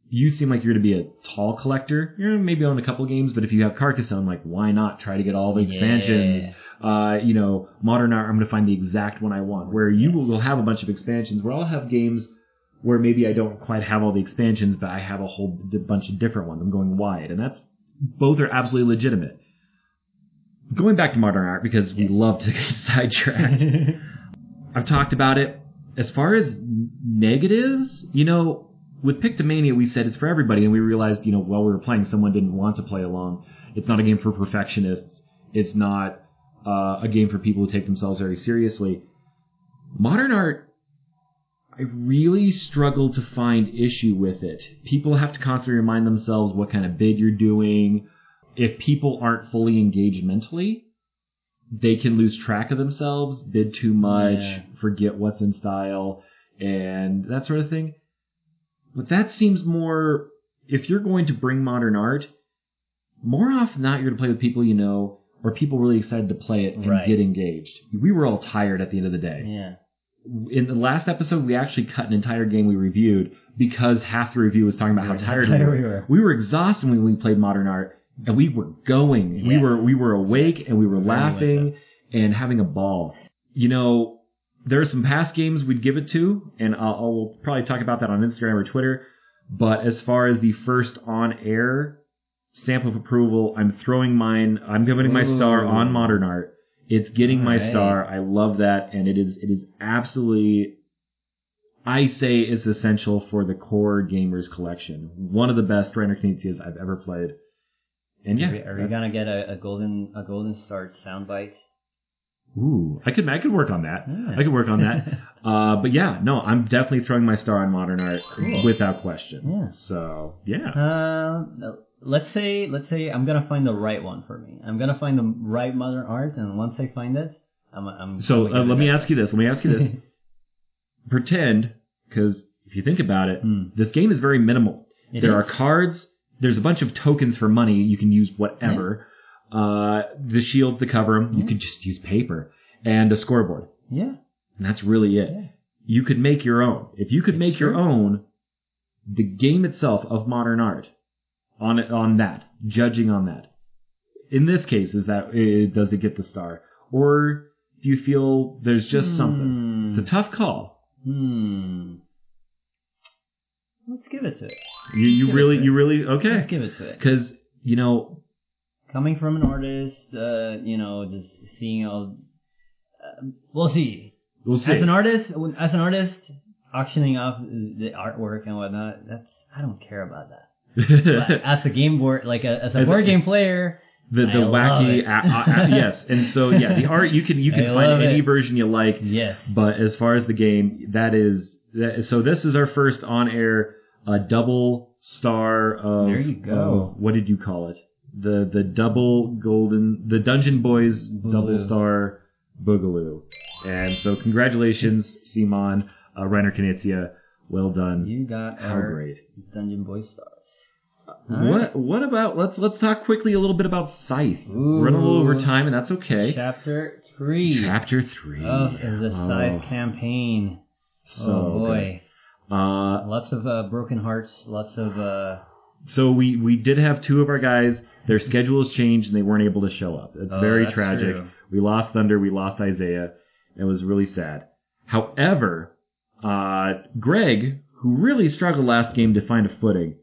you seem like you're going to be a tall collector. You're maybe own a couple games, but if you have Carcassonne, like, why not try to get all the expansions? Modern Art, I'm going to find the exact one I want. Where you will have a bunch of expansions, where I'll have games where maybe I don't quite have all the expansions, but I have a whole bunch of different ones. I'm going wide, and both are absolutely legitimate. Going back to Modern Art, because we love to get sidetracked. I've talked about it. As far as negatives, with Pictomania, we said it's for everybody, and we realized, while we were playing, someone didn't want to play along. It's not a game for perfectionists. It's not a game for people who take themselves very seriously. Modern Art, I really struggle to find issue with it. People have to constantly remind themselves what kind of bid you're doing. If people aren't fully engaged mentally, they can lose track of themselves, bid too much, forget what's in style, and that sort of thing. But that seems more, if you're going to bring Modern Art, more often than not, you're going to play with people you know, or people really excited to play it and get engaged. We were all tired at the end of the day. Yeah. In the last episode, we actually cut an entire game we reviewed because half the review was talking about how tired we were. We were exhausted when we played Modern Art, and we were going. Yes. We were awake, and we were laughing and having a ball. There are some past games we'd give it to, and I'll probably talk about that on Instagram or Twitter. But as far as the first on-air stamp of approval, I'm throwing mine. I'm giving my star on Modern Art. It's getting my star. I love that, and it is absolutely, I say it's essential for the core gamers collection. One of the best Reiner Knizias I've ever played. And are we gonna get a golden star soundbite? Ooh, I could work on that. Yeah. I could work on that. But yeah, no, I'm definitely throwing my star on Modern Art without question. Yeah. So yeah. Let's say I'm gonna find the right one for me. I'm gonna find the right Modern Art, and once I find it, I'm. So let me ask you this. Pretend, because if you think about it, this game is very minimal. There are cards. There's a bunch of tokens for money. You can use whatever. Yeah. The shields to cover them. You could just use paper and a scoreboard. Yeah. And that's really it. Yeah. You could make your own. If you could make your own, the game itself of Modern Art, on that, judging on that. In this case, does it get the star? Or do you feel there's just something? It's a tough call. Let's give it to it. You really, okay. Let's give it to it. Because, coming from an artist, just seeing all, we'll see. As an artist, auctioning off the artwork and whatnot, I don't care about that. But as a game board, as a board game player, the wacky, yes. And so, the art, you can find any version you like. Yes. But as far as the game, so this is our first on-air, double star of, there you go. What did you call it? The double golden, the Dungeon Boys double star Boogaloo. And so congratulations, Simon, Reiner Knizia. Well done. You got our great Dungeon Boy stars. What about, let's talk quickly a little bit about Scythe. We're running a little over time, and that's okay. Chapter 3 of the Scythe campaign. So boy. Lots of broken hearts, lots of... So we did have two of our guys, their schedules changed and they weren't able to show up. It's very tragic. True. We lost Thunder, we lost Isaiah. It was really sad. However, Greg, who really struggled last game to find a footing,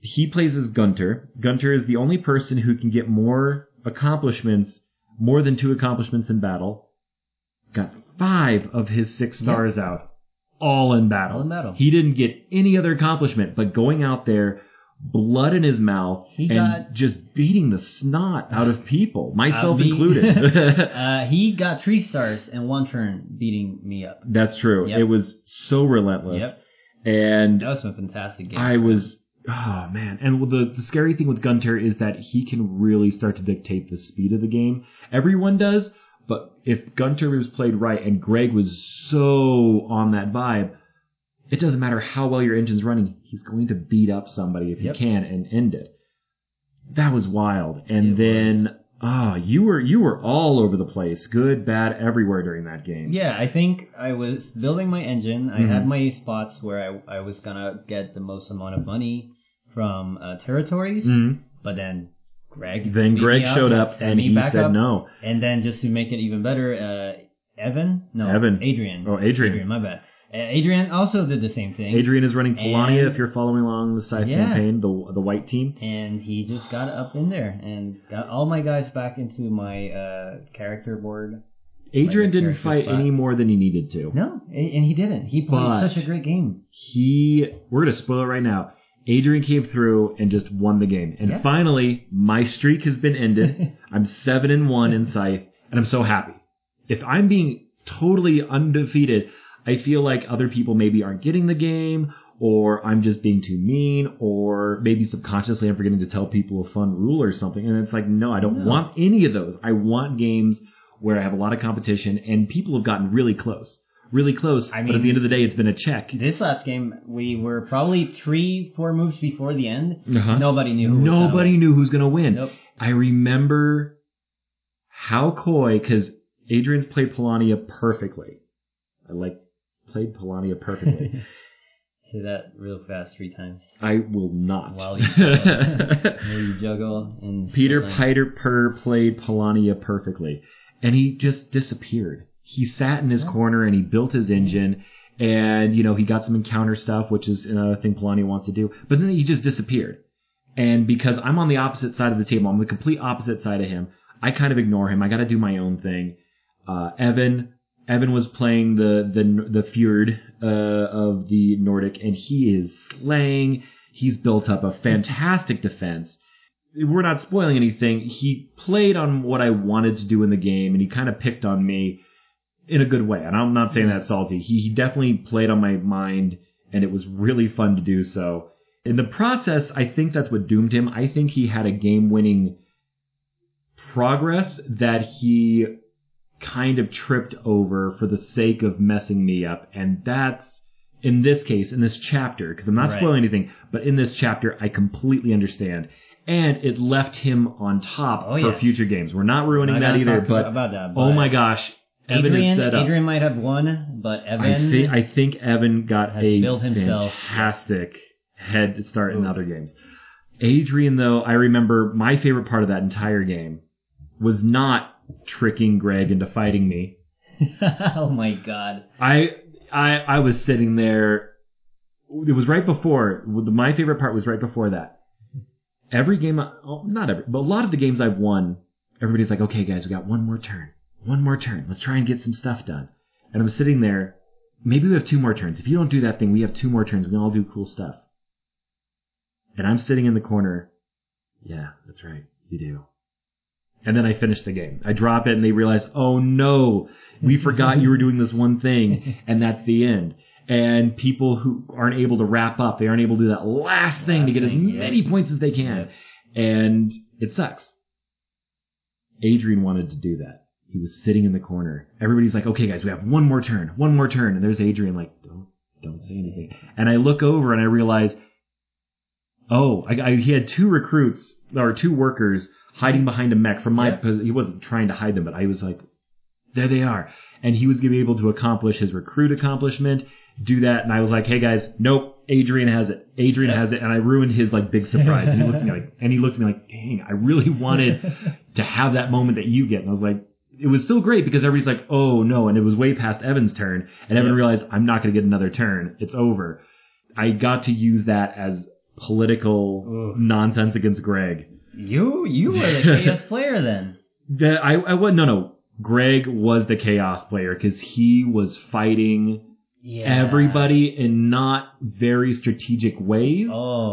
he plays as Gunter. Gunter is the only person who can get more than 2 accomplishments in battle. Got 5 of his 6 stars out. All in battle. All in battle. He didn't get any other accomplishment, but going out there blood in his mouth, just beating the snot out of people, myself included. He got 3 stars in 1 turn beating me up. That's true. Yep. It was so relentless. Yep. And that was a fantastic game. Oh man. And the scary thing with Gunter is that he can really start to dictate the speed of the game. Everyone does, but if Gunter was played right and Greg was so on that vibe, it doesn't matter how well your engine's running, he's going to beat up somebody if he can and end it. That was wild. And you were all over the place. Good, bad, everywhere during that game. Yeah, I think I was building my engine. I had my spots where I was going to get the most amount of money from territories, but then Greg showed up and he said no. And then just to make it even better, Adrian. Oh, Adrian, my bad. Adrian also did the same thing. Adrian is running Polania, if you're following along the Scythe campaign, the white team. And he just got up in there and got all my guys back into my character board. Adrian didn't fight any more than he needed to. No, and he didn't. He played such a great game. We're going to spoil it right now. Adrian came through and just won the game. And finally, my streak has been ended. I'm 7-1 in Scythe, and I'm so happy. If I'm being totally undefeated, I feel like other people maybe aren't getting the game, or I'm just being too mean, or maybe subconsciously I'm forgetting to tell people a fun rule or something. And it's like, no, I don't want any of those. I want games where I have a lot of competition, and people have gotten really close. Really close, but at the end of the day, it's been a check. This last game, we were probably 3-4 moves before the end. Nobody knew who's going to win. Nope. I remember how coy, because Adrian's played Polania perfectly. Played Polania perfectly. Say that real fast 3 times. I will not. While you juggle. And Peter Piper played Polania perfectly. And he just disappeared. He sat in his corner and he built his engine. And, he got some encounter stuff, which is another thing Polania wants to do. But then he just disappeared. And because I'm on the opposite side of the table, I'm the complete opposite side of him, I kind of ignore him. I got to do my own thing. Evan was playing the Fjord of the Nordic, and he is slaying. He's built up a fantastic defense. We're not spoiling anything. He played on what I wanted to do in the game, and he kind of picked on me in a good way. And I'm not saying that salty. He definitely played on my mind, and it was really fun to do so. In the process, I think that's what doomed him. I think he had a game-winning progress that he kind of tripped over for the sake of messing me up. And that's, in this case, in this chapter, because I'm not spoiling anything, but in this chapter, I completely understand. And it left him on top for future games. We're not ruining that either, but oh my gosh, Evan is set up. Adrian might have won, but Evan... I think Evan got a fantastic head start in other games. Adrian, though, I remember my favorite part of that entire game was not tricking Greg into fighting me. Oh my god. I was sitting there. It was right before. My favorite part was right before that. Every game, not every, but a lot of the games I've won, everybody's like, okay guys, we got one more turn. Let's try and get some stuff done. And I'm sitting there. Maybe we have 2 more turns. If you don't do that thing, we have 2 more turns. We can all do cool stuff. And I'm sitting in the corner. Yeah, that's right. You do. And then I finish the game. I drop it and they realize, oh no, we forgot you were doing this one thing, and that's the end. And people who aren't able to wrap up, they aren't able to do that last thing to get as many points as they can. And it sucks. Adrian wanted to do that. He was sitting in the corner. Everybody's like, okay guys, we have one more turn. And there's Adrian like, don't say anything. And I look over and I realize, he had 2 recruits, or 2 workers hiding behind a mech from my, he wasn't trying to hide them, but I was like, there they are. And he was going to be able to accomplish his recruit accomplishment, do that. And I was like, hey guys, nope, Adrian has it. Has it. And I ruined his big surprise. And he looked at me like, dang, I really wanted to have that moment that you get. And I was like, it was still great because everybody's like, oh no. And it was way past Evan's turn. And Evan realized, I'm not going to get another turn. It's over. I got to use that as political nonsense against Greg. You were the chaos player then. No. Greg was the chaos player because he was fighting everybody in not very strategic ways,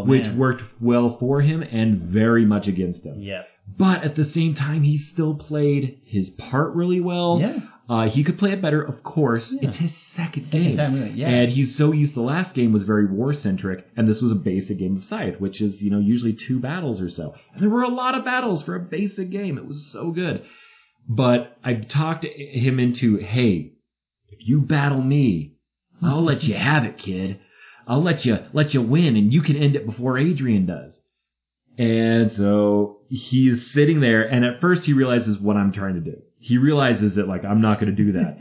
which worked well for him and very much against him. Yeah. But at the same time, he still played his part really well. Yeah. He could play it better, of course. Yeah. It's his second game. And he's so used to the last game was very war-centric, and this was a basic game of Scythe, which is, usually 2 battles or so. And there were a lot of battles for a basic game. It was so good. But I talked him into, hey, if you battle me, I'll let you have it, kid. I'll let you win, and you can end it before Adrian does. And so he's sitting there, and at first he realizes what I'm trying to do. He realizes that, I'm not going to do that.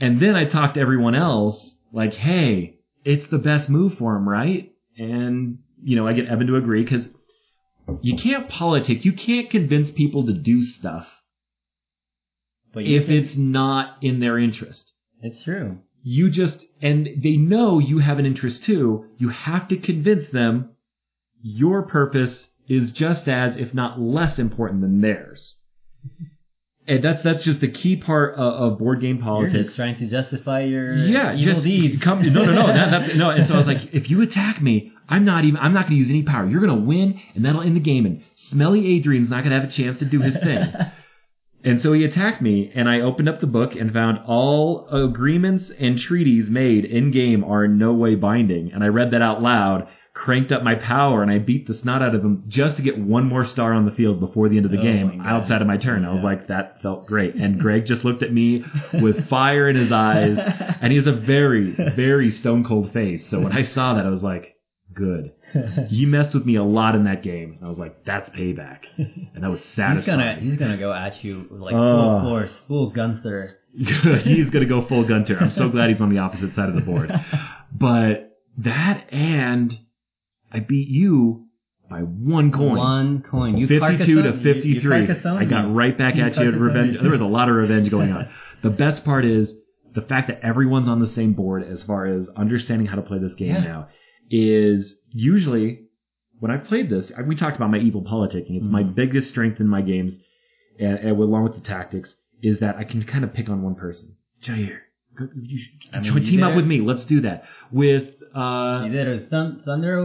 And then I talk to everyone else, hey, it's the best move for him, right? And, I get Evan to agree, because you can't politic. You can't convince people to do stuff if it's not in their interest. It's true. And they know you have an interest too. You have to convince them your purpose is just as, if not less important than theirs. And that's just the key part of board game politics. You're just trying to justify your evil deeds. No. And so I was like, if you attack me, I'm not going to use any power. You're going to win, and that'll end the game. And Smelly Adrian's not going to have a chance to do his thing. And so he attacked me, and I opened up the book and found all agreements and treaties made in-game are in no way binding. And I read that out loud, cranked up my power, and I beat the snot out of him just to get one more star on the field before the end of the game outside of my turn. I was like, that felt great. And Greg just looked at me with fire in his eyes, and he has a very, very stone-cold face. So when I saw that, I was like, good. He messed with me a lot in that game. And I was like, that's payback. And that was satisfying. He's gonna go at you full force, full Gunther. He's gonna go full Gunther. I'm so glad he's on the opposite side of the board. But that, and I beat you by 1 coin. 1 coin. You 52 to 53. I got right back at you. Revenge. There was a lot of revenge going on. The best part is the fact that everyone's on the same board as far as understanding how to play this game now. Is usually when I played this, we talked about my evil politicking. It's my biggest strength in my games, and along with the tactics, is that I can kind of pick on one person. Jair, team up with me. Let's do that. With Thunder.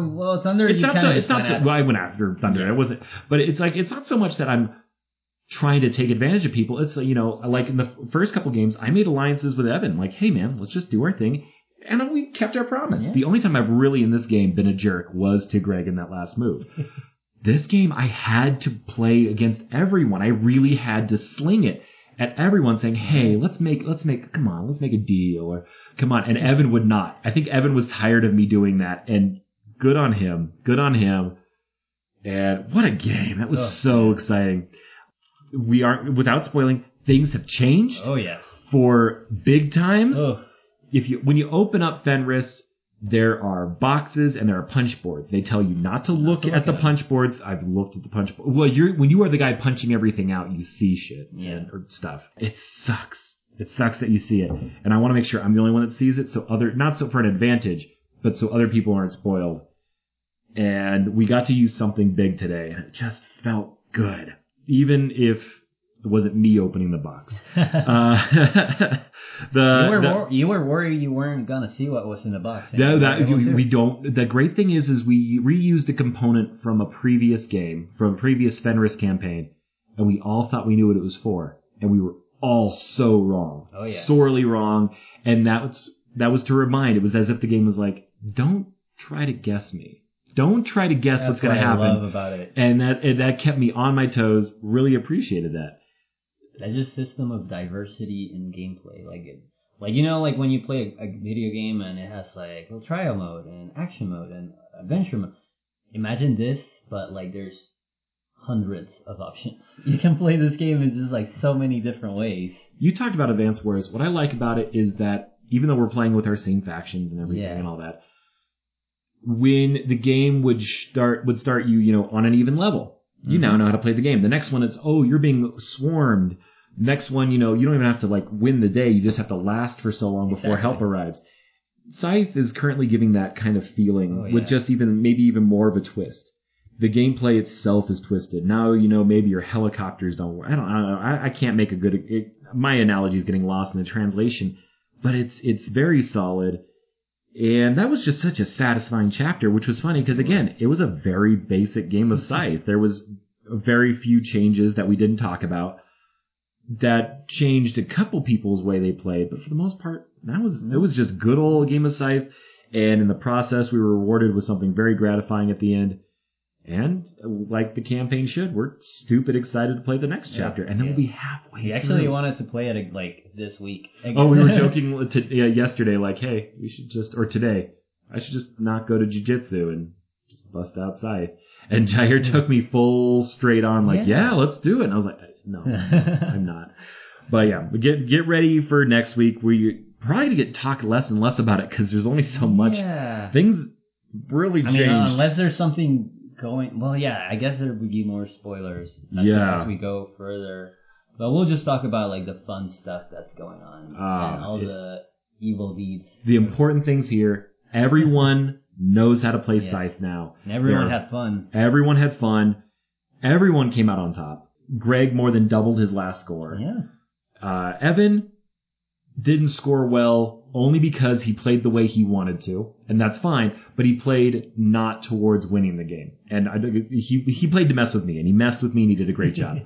Well, Thunder. It's not so. Well, I went after Thunder. I wasn't, but it's not so much that I'm trying to take advantage of people. It's like in the first couple games, I made alliances with Evan. Like, hey man, let's just do our thing. And we kept our promise. Yeah. The only time I've really in this game been a jerk was to Greg in that last move. This game, I had to play against everyone. I really had to sling it at everyone saying, hey, let's make a deal, or come on. And Evan would not. I think Evan was tired of me doing that, and good on him. And what a game. That was so exciting. We aren't, without spoiling, things have changed. Oh, yes. For big times. Oh. When you open up Fenris, there are boxes and there are punch boards. They tell you not to look at the punch boards. I've looked at the punch board. Well, when you are the guy punching everything out, you see shit or stuff. It sucks. It sucks that you see it. And I want to make sure I'm the only one that sees it, not so for an advantage, but so other people aren't spoiled. And we got to use something big today, and it just felt good. Even if it wasn't me opening the box. You were worried you weren't gonna see what was in the box. We don't. The great thing is we reused a component from a previous game, from a previous Fenris campaign, and we all thought we knew what it was for, and we were all so wrong, sorely wrong. And that was to remind. It was as if the game was like, don't try to guess me. Don't try to guess what's going to happen. That's what I love about it. And that kept me on my toes. Really appreciated that. That's just system of diversity in gameplay. Like when you play a video game and it has trial mode and action mode and adventure mode. Imagine this, but there's hundreds of options. You can play this game in just so many different ways. You talked about Advance Wars. What I like about it is that even though we're playing with our same factions and everything and all that, when the game would start you, on an even level. You now know how to play the game. The next one is, you're being swarmed. Next one, you don't even have to win the day. You just have to last for so long before help arrives. Scythe is currently giving that kind of feeling with just maybe even more of a twist. The gameplay itself is twisted. Now, maybe your helicopters don't work. I don't know. I can't make a good, my analogy is getting lost in the translation, but it's very solid. And that was just such a satisfying chapter, which was funny because, again, it was a very basic game of Scythe. There was very few changes that we didn't talk about that changed a couple people's way they played. But for the most part, it was just good old game of Scythe. And in the process, we were rewarded with something very gratifying at the end. And like the campaign should, we're stupid excited to play the next chapter. And then we'll be halfway through. We actually wanted to play it like this week. Again. Oh, we were joking yesterday, like, hey, we should or today, I should just not go to jiu-jitsu and just bust out Scythe. And Jair took me full straight arm, like, yeah, let's do it. And I was like, no, I'm not. But yeah, get ready for next week. We probably get talk less and less about it because there's only so much. Yeah. Things really change. Unless there's something going. Well, yeah, I guess there would be more spoilers as we go further. But we'll just talk about like the fun stuff that's going on and all the evil deeds. The important things here, everyone knows how to play Scythe now. And everyone had fun. Everyone had fun. Everyone came out on top. Greg more than doubled his last score. Yeah. Evan didn't score well only because he played the way he wanted to, and that's fine, but he played not towards winning the game. And he played to mess with me, and he messed with me, and he did a great job.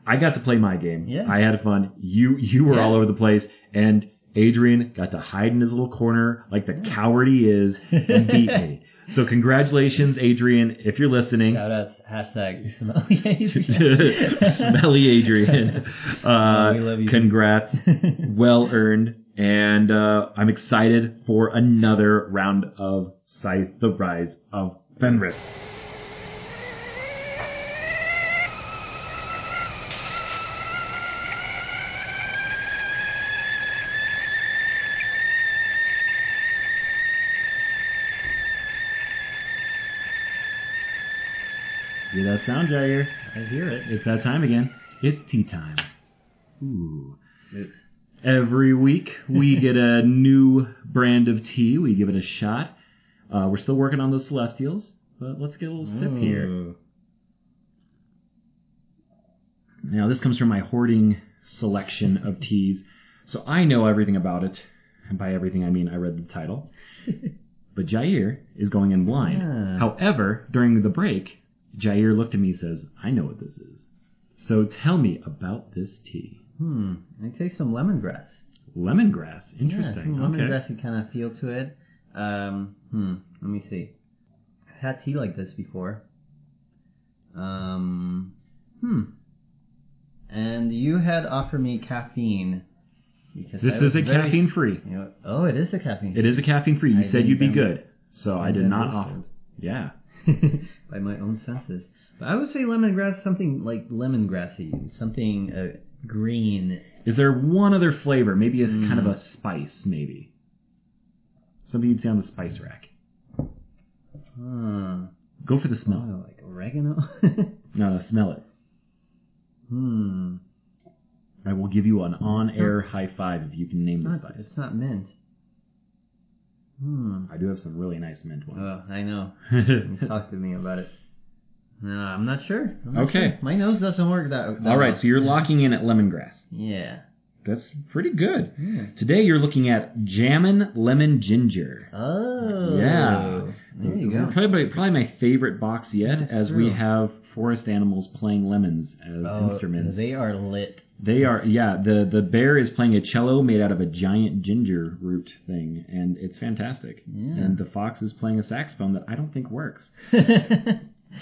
I got to play my game. Yeah. I had fun. You were all over the place, and Adrian got to hide in his little corner like the coward he is and beat me. So congratulations, Adrian, if you're listening. Shout out, #Smelly Adrian. Smelly Adrian. We love you. Congrats. Well earned. And I'm excited for another round of Scythe, The Rise of Fenris. Hear that sound, Jair? I hear it. It's that time again. It's tea time. Ooh. Smooth. Every week we get a new brand of tea. We give it a shot. We're still working on those Celestials, but let's get a little sip here. Now, this comes from my hoarding selection of teas, so I know everything about it. And by everything, I mean I read the title. But Jair is going in blind. Yeah. However, during the break, Jair looked at me and says, I know what this is. So tell me about this tea. I taste some lemongrass. Lemongrass? Interesting. Yeah, some lemongrassy kind of feel to it. Let me see. I've had tea like this before. And you had offered me caffeine. This is a caffeine-free. Oh, it is a caffeine-free. It is a caffeine-free. You said you'd be good. So I did not offer. Yeah. By my own senses. But I would say lemongrass, something like lemongrassy, something green. Is there one other flavor? Maybe it's kind of a spice, maybe. Something you'd see on the spice rack. Go for the smell. Oh, like oregano? No, smell it. I will give you an on-air high five if you can name the spice. It's not mint. I do have some really nice mint ones. Oh, I know. Talk to me about it. No, I'm not sure. Okay. Sure. My nose doesn't work that all right, so you're locking in at lemongrass. Yeah. That's pretty good. Yeah. Today you're looking at Jammin' Lemon Ginger. Oh. Yeah. There you go. Probably my favorite box yet, as we have forest animals playing lemons as instruments. They are lit. They are, yeah. The bear is playing a cello made out of a giant ginger root thing, and it's fantastic. Yeah. And the fox is playing a saxophone that I don't think works.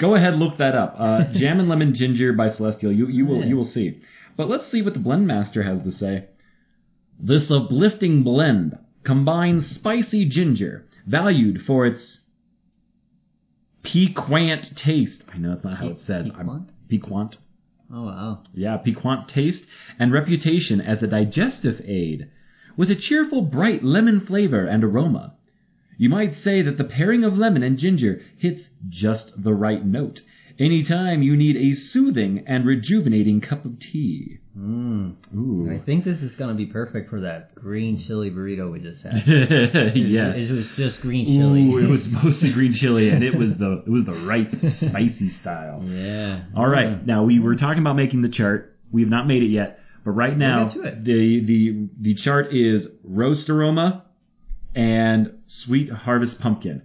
Go ahead, look that up. Jammin' Lemon Ginger by Celestial. You will see. But let's see what the blend master has to say. This uplifting blend combines spicy ginger, valued for its piquant taste. I know that's not how it's said. Piquant. Oh, wow. Yeah, piquant taste and reputation as a digestive aid, with a cheerful, bright lemon flavor and aroma. You might say that the pairing of lemon and ginger hits just the right note anytime you need a soothing and rejuvenating cup of tea. Ooh. I think this is going to be perfect for that green chili burrito we just had. Yes. It was just green chili. Ooh, it was mostly green chili, and it was the ripe, spicy style. Yeah. All right. Now, we were talking about making the chart. We have not made it yet, but right now, the chart is roast aroma, and Sweet Harvest Pumpkin.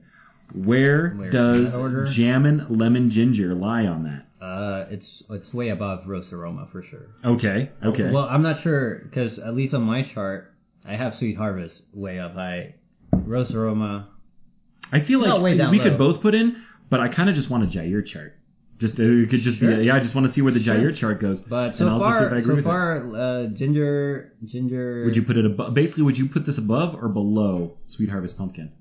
Where does Jammin' Lemon Ginger lie on that? It's way above Roast Aroma for sure. Okay. Well, I'm not sure because at least on my chart, I have Sweet Harvest way up high. Roast Aroma. I feel like we could both put in, but I kind of just want a Jair chart. It could just be. I just want to see where the Jair chart goes. But so far, Ginger. Would you put it above? Basically, would you put this above or below Sweet Harvest Pumpkin?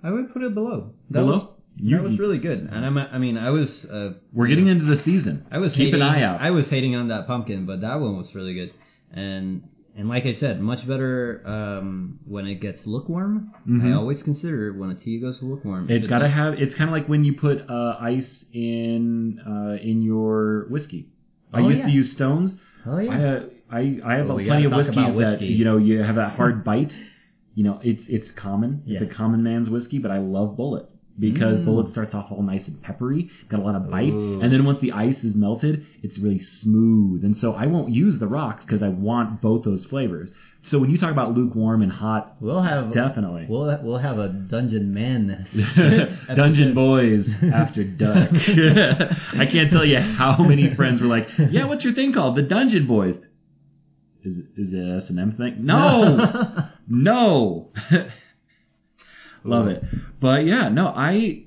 I would put it below. That was really good, and I was. We're getting into the season. Keep an eye out. I was hating on that pumpkin, but that one was really good, and like I said, much better when it gets lukewarm. Mm-hmm. I always consider when a tea goes lukewarm. It's got to have. It's kind of like when you put ice in your whiskey. I used to use Stones. Oh yeah. I have plenty of whiskeys that you have that hard bite. It's common. Yeah. It's a common man's whiskey, but I love Bullet because Bullet starts off all nice and peppery, got a lot of bite, and then once the ice is melted, it's really smooth. And so I won't use the rocks because I want both those flavors. So when you talk about lukewarm and hot, we'll have a Dungeon Man, Dungeon Boys after dark. I can't tell you how many friends were like, "Yeah, what's your thing called? The Dungeon Boys." Is it an S&M thing? No! No! Love it. But yeah, no, I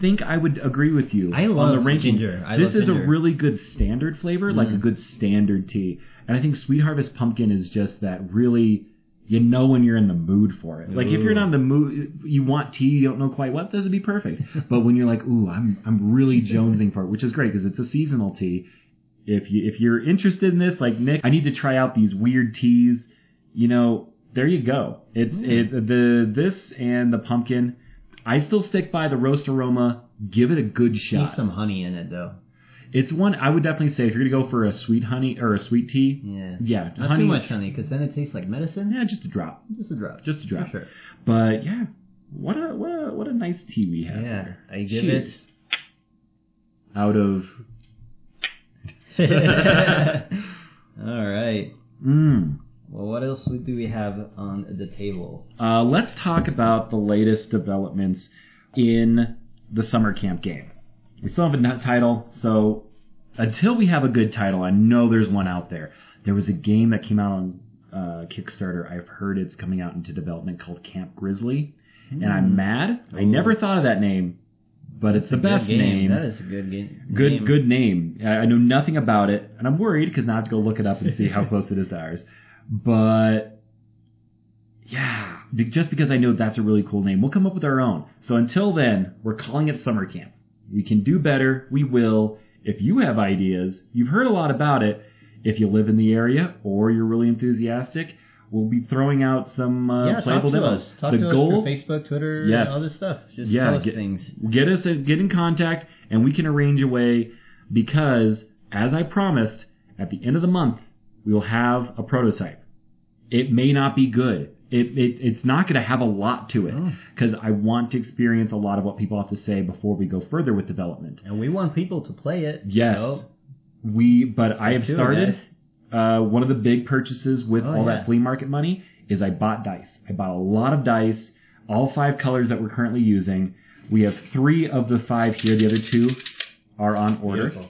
think I would agree with you on the ranking. Ginger. This is a really good standard flavor, like a good standard tea. And I think Sweet Harvest Pumpkin is just that really, when you're in the mood for it. Like if you're not in the mood, you want tea, you don't know quite what, this would be perfect. But when you're like, ooh, I'm really jonesing for it, which is great because it's a seasonal tea. If you're interested in this, like Nick, I need to try out these weird teas. There you go. It's this and the pumpkin. I still stick by the Roast Aroma. Give it a good shot. Need some honey in it though. It's one I would definitely say if you're gonna go for a sweet honey or a sweet tea. Yeah. Not honey, too much honey because then it tastes like medicine. Yeah, just a drop. Just a drop. For sure. But yeah, what a nice tea we have. Yeah, here. I give it out of. All right. Well, what else do we have on the table? Let's talk about the latest developments in the summer camp game. We still have a title, so until we have a good title, I know there's one out there. There was a game that came out on Kickstarter. I've heard it's coming out into development called Camp Grizzly, and I'm mad. Ooh. I never thought of that name. But it's the best name. That is a good game. Good name. I know nothing about it, and I'm worried because now I have to go look it up and see how close it is to ours. But yeah, just because I know that's a really cool name, we'll come up with our own. So until then, we're calling it Summer Camp. We can do better. We will. If you have ideas, you've heard a lot about it. If you live in the area or you're really enthusiastic, we'll be throwing out some playable demos. Talk to us through Facebook, Twitter, all this stuff. Just tell us things. Get in contact, and we can arrange a way because, as I promised, at the end of the month, we will have a prototype. It may not be good. It's not going to have a lot to it because I want to experience a lot of what people have to say before we go further with development. And we want people to play it. Yes. So but I have started... one of the big purchases with that flea market money is I bought dice. I bought a lot of dice, all 5 colors that we're currently using. We have 3 of the 5 here. The other 2 are on order. Beautiful.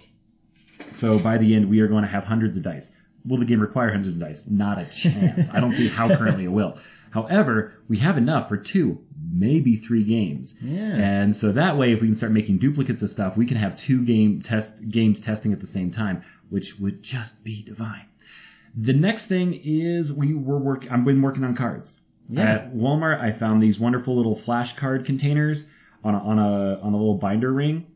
So by the end, we are going to have hundreds of dice. Will the game require hundreds of dice? Not a chance. I don't see how currently it will. However, we have enough for 2, maybe 3 games. Yeah. And so that way, if we can start making duplicates of stuff, we can have 2 games testing at the same time, which would just be divine. The next thing is I've been working on cards. Yeah. At Walmart, I found these wonderful little flashcard containers on a little binder ring,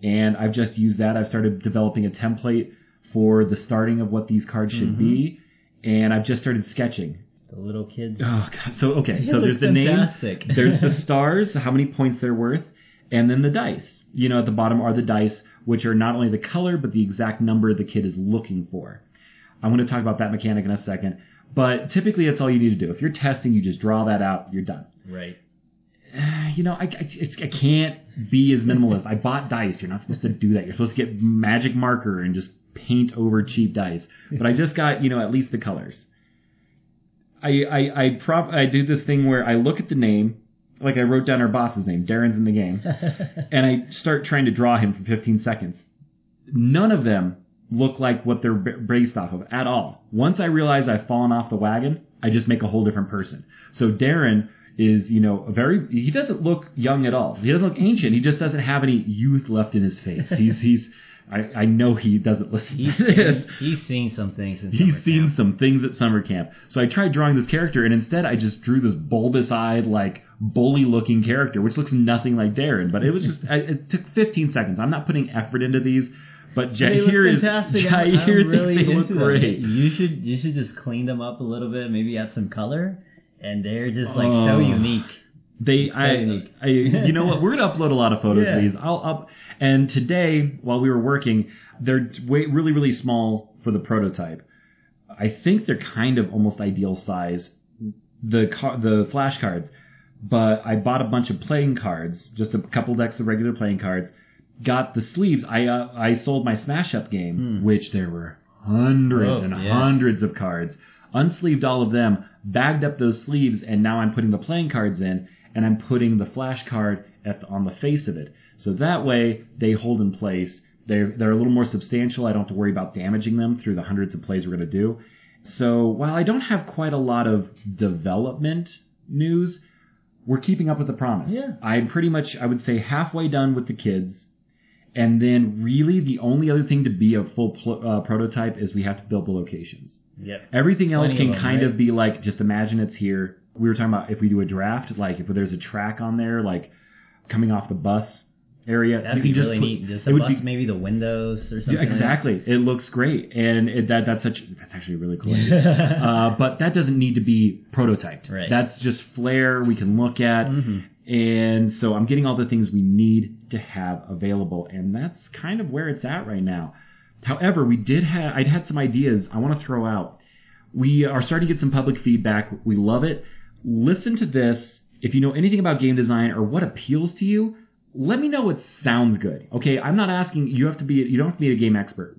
and I've just used that. I've started developing a template for the starting of what these cards should be, and I've just started sketching. The little kids. Oh God! So there's the fantastic name, there's the stars, how many points they're worth, and then the dice. At the bottom are the dice, which are not only the color but the exact number the kid is looking for. I'm going to talk about that mechanic in a second, but typically that's all you need to do. If you're testing, you just draw that out, you're done. Right. I can't be as minimalist. I bought dice. You're not supposed to do that. You're supposed to get magic marker and just paint over cheap dice. But I just got, at least the colors. I do this thing where I look at the name, like I wrote down our boss's name, Darren's in the game, and I start trying to draw him for 15 seconds. None of them look like what they're based off of at all. Once I realize I've fallen off the wagon, I just make a whole different person. So Darren is, he doesn't look young at all. He doesn't look ancient. He just doesn't have any youth left in his face. I know he doesn't listen to this. He's seen some things in He's seen some things at summer camp. So I tried drawing this character, and instead I just drew this bulbous-eyed, like, bully-looking character, which looks nothing like Darren. But it was just, it took 15 seconds. I'm not putting effort into these. But Jair is fantastic. Jair really thinks they look great. You should just clean them up a little bit, maybe add some color, and they're just like so unique. You know what? We're gonna upload a lot of photos of these. And today, while we were working, they're really, really small for the prototype. I think they're kind of almost ideal size, the flashcards. But I bought a bunch of playing cards, just a couple decks of regular playing cards. Got the sleeves. I sold my Smash Up game, which there were hundreds hundreds of cards. Unsleeved all of them, bagged up those sleeves, and now I'm putting the playing cards in, and I'm putting the flash card on the face of it. So that way, they hold in place. They're a little more substantial. I don't have to worry about damaging them through the hundreds of plays we're going to do. So while I don't have quite a lot of development news, we're keeping up with the promise. Yeah. I'm pretty much, I would say, halfway done with the kids. And then really the only other thing to be a full prototype is we have to build the locations. Yep. Everything else can kind of be like, just imagine it's here. We were talking about if we do a draft, like if there's a track on there, like coming off the bus area. That'd be really neat. Just the bus, maybe the windows or something. Yeah, exactly. Like that. It looks great. And that's actually a really cool idea. But that doesn't need to be prototyped. Right. That's just flair we can look at. Mm-hmm. And so I'm getting all the things we need to have available, and that's kind of where it's at right now. However, I'd had some ideas I want to throw out. We are starting to get some public feedback. We love it. Listen to this. If you know anything about game design or what appeals to you, let me know what sounds good. Okay, I'm not asking you don't have to be a game expert.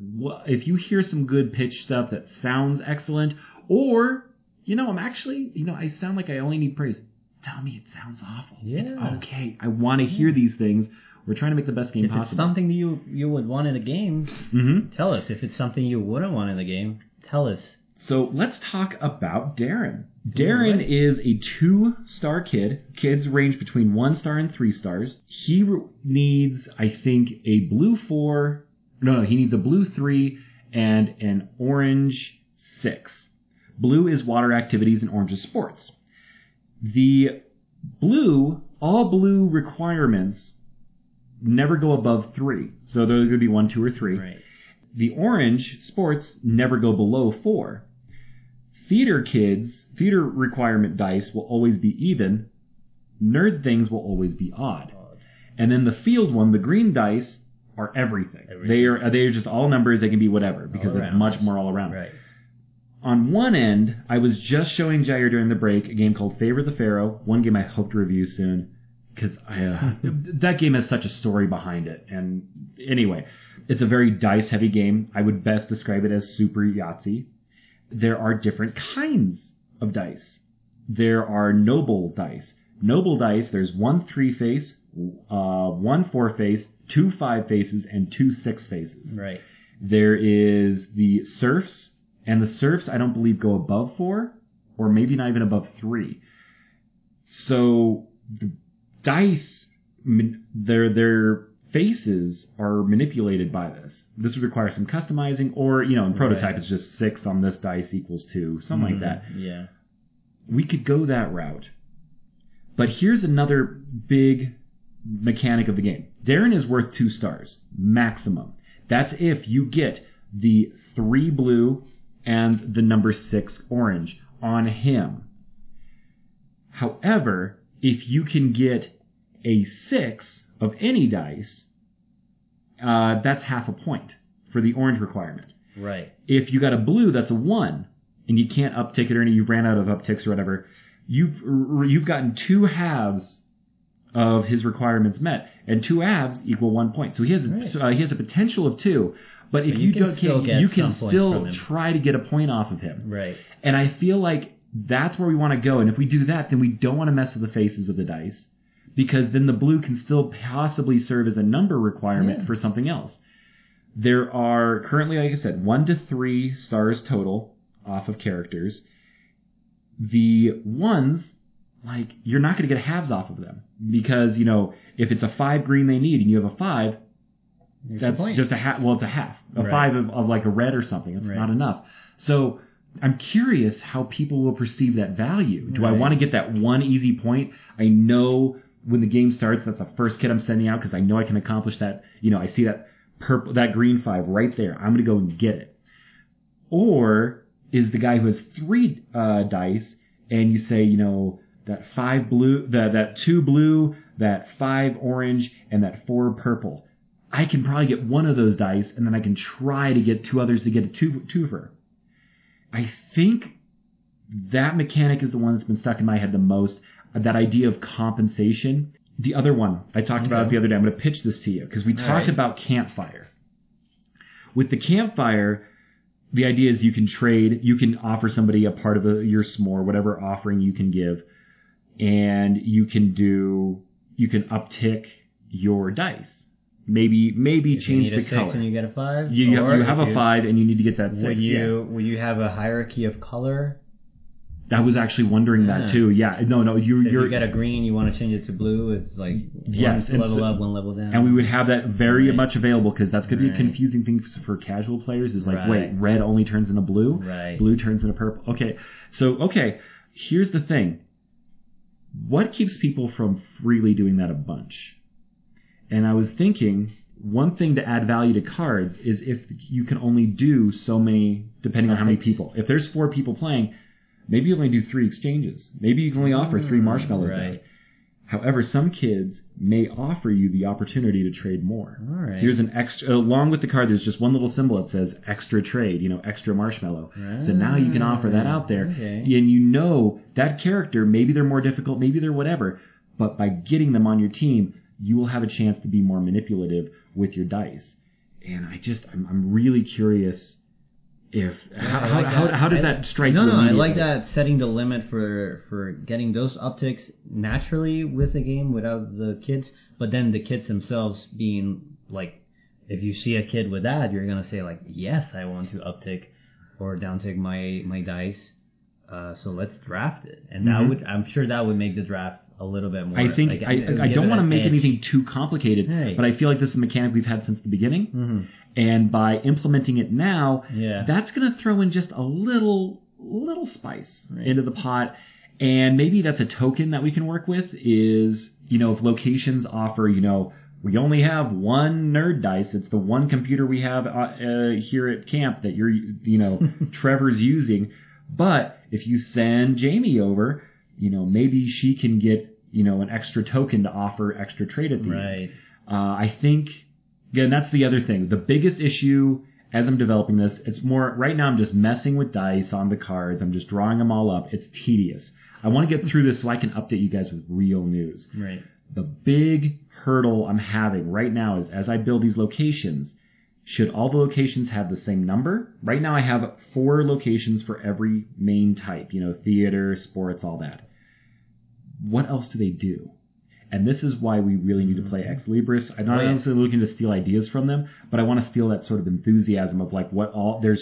If you hear some good pitch stuff that sounds excellent, or I sound like I only need praise. Tell me it sounds awful. Yeah. It's okay. I want to hear these things. We're trying to make the best game possible. If it's something you would want in a game, tell us. If it's something you wouldn't want in the game, tell us. So let's talk about Darren. Darren is a 2-star kid. Kids range between 1 star and 3 stars. He needs, I think, a blue 4. No, he needs a blue 3 and an orange 6. Blue is water activities and orange is sports. The all blue requirements never go above 3. So they're going to be 1, 2, or 3. Right. The orange sports never go below 4. Theater requirement dice will always be even. Nerd things will always be odd. And then the field one, the green dice, are everything. They are just all numbers. They can be whatever because it's much more all around. Right. On one end, I was just showing Jair during the break a game called Favor the Pharaoh, one game I hope to review soon, because that game has such a story behind it. And anyway, it's a very dice-heavy game. I would best describe it as Super Yahtzee. There are different kinds of dice. There are noble dice. Noble dice, there's 1 3-face, 1 4-face, 2 5-faces, and 2 6-faces. Right. There is the serfs. And the serfs, I don't believe, go above 4, or maybe not even above 3. So the dice, their faces are manipulated by this. This would require some customizing, or, in prototype, it's just 6 on this dice equals 2, something like that. Yeah. We could go that route. But here's another big mechanic of the game. Darren is worth 2 stars, maximum. That's if you get the 3 blue and the number 6 orange on him. However, if you can get a 6 of any dice, that's half a point for the orange requirement. Right. If you got a blue, that's a 1, and you can't uptick it or you ran out of upticks or whatever, you've gotten 2 halves of his requirements met, and 2 halves equal 1 point. So he has a potential of 2. But if you can still try to get a point off of him. Right. And I feel like that's where we want to go. And if we do that, then we don't want to mess with the faces of the dice, because then the blue can still possibly serve as a number requirement for something else. There are currently, like I said, 1 to 3 stars total off of characters. The ones, like, you're not going to get halves off of them, because, you know, if it's a 5 green they need and you have a 5, that's just a half. Well, it's a half. A 5 of like a red or something. It's not enough. So I'm curious how people will perceive that value. Do I want to get that one easy point? I know when the game starts, that's the first kid I'm sending out because I know I can accomplish that. You know, I see that purple, that green 5 right there. I'm going to go and get it. Or is the guy who has 3 dice, and you say, you know, that 5 blue, that 2 blue, that 5 orange, and that 4 purple. I can probably get one of those dice, and then I can try to get 2 others to get a twofer. I think that mechanic is the one that's been stuck in my head the most. That idea of compensation. The other one, I talked about it the other day. I'm going to pitch this to you, because we talked about campfire. With the campfire, the idea is you can trade, you can offer somebody a part of your s'more, whatever offering you can give, and you can uptick your dice. Maybe change the color. 6 and you get a 5. You have a 5 and you need to get that 6. Will you have a hierarchy of color? I was actually wondering that too. Yeah, no, so you get a green, you want to change it to blue. It's like one level up, one level down. And we would have that very much available, because that's going to be a confusing thing for casual players. Is like, wait, red only turns into blue, blue turns into purple. Okay, here's the thing. What keeps people from freely doing that a bunch? And I was thinking, one thing to add value to cards is if you can only do so many, depending on how many people. If there's 4 people playing, maybe you only do 3 exchanges. Maybe you can only offer 3 marshmallows out. However, some kids may offer you the opportunity to trade more. Here's an extra, along with the card, there's just one little symbol that says extra trade, extra marshmallow. So now you can offer that out there. And you know that character, maybe they're more difficult, maybe they're whatever, but by getting them on your team, you will have a chance to be more manipulative with your dice. And I'm really curious if how does that strike you? I like that, setting the limit for getting those upticks naturally with the game without the kids, but then the kids themselves being like, if you see a kid with that, you're gonna say like, yes, I want to uptick or downtick my dice. So let's draft it, and I'm sure that would make the draft a little bit more. I think I don't want to make anything too complicated, but I feel like this is a mechanic we've had since the beginning, and by implementing it now, that's going to throw in just a little spice into the pot, and maybe that's a token that we can work with. Is if locations offer we only have 1 nerd dice. It's the one computer we have here at camp that Trevor's using. But if you send Jamie over, maybe she can get, an extra token to offer extra trade at the end. I think, again, that's the other thing. The biggest issue as I'm developing this, it's more, right now I'm just messing with dice on the cards. I'm just drawing them all up. It's tedious. I want to get through this so I can update you guys with real news. The big hurdle I'm having right now is, as I build these locations, should all the locations have the same number? Right now I have 4 locations for every main type, theater, sports, all that. What else do they do? And this is why we really need to play Ex Libris. I'm not necessarily looking to steal ideas from them, but I want to steal that sort of enthusiasm of like what all, the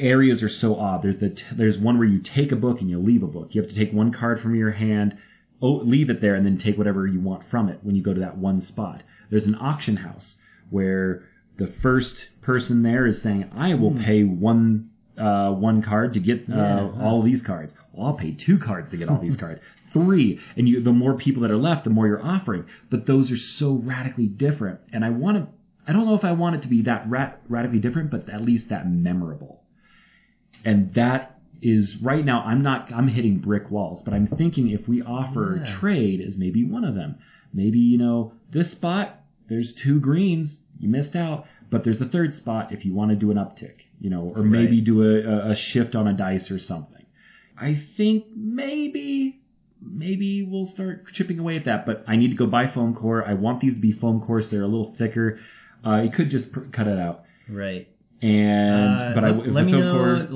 areas are so odd. There's one where you take a book and you leave a book. You have to take 1 card from your hand, leave it there, and then take whatever you want from it when you go to that one spot. There's an auction house where the first person there is saying, I will pay one card to get all of these cards. Well, I'll pay 2 cards to get all these cards. 3. And the more people that are left, the more you're offering. But those are so radically different. And I don't know if I want it to be that radically different, but at least that memorable. And that is, right now, I'm hitting brick walls. But I'm thinking if we offer trade as maybe one of them. Maybe, this spot, there's 2 greens, you missed out, but there's a 3rd spot if you want to do an uptick, or maybe do a shift on a dice or something. I think maybe we'll start chipping away at that, but I need to go buy foam core. I want these to be foam core so they're a little thicker. You could just cut it out. And let me know.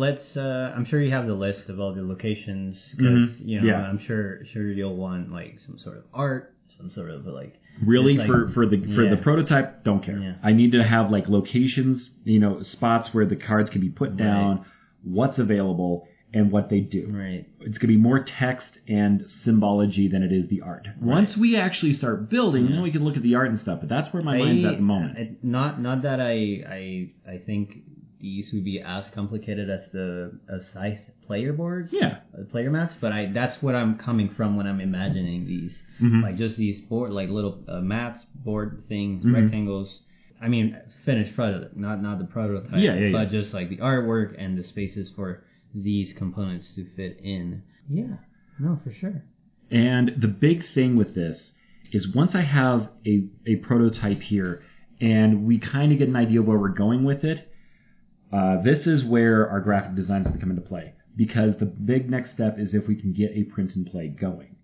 I'm sure you have the list of all the locations because I'm sure you'll want like some sort of art, some sort of like. Really, for the prototype, don't care. Yeah. I need to have like locations, spots where the cards can be put down, what's available, and what they do. Right. It's going to be more text and symbology than it is the art. Right. Once we actually start building, then we can look at the art and stuff. But that's where my mind's at the moment. Not that I think these would be as complicated as the Scythe player boards, player mats, but that's what I'm coming from when I'm imagining these, like just these board, like little mats, board things, rectangles. I mean, finished product, not the prototype, but just like the artwork and the spaces for these components to fit in. Yeah, no, for sure. And the big thing with this is once I have a prototype here and we kind of get an idea of where we're going with it, this is where our graphic design is going to come into play. Because the big next step is if we can get a print and play going.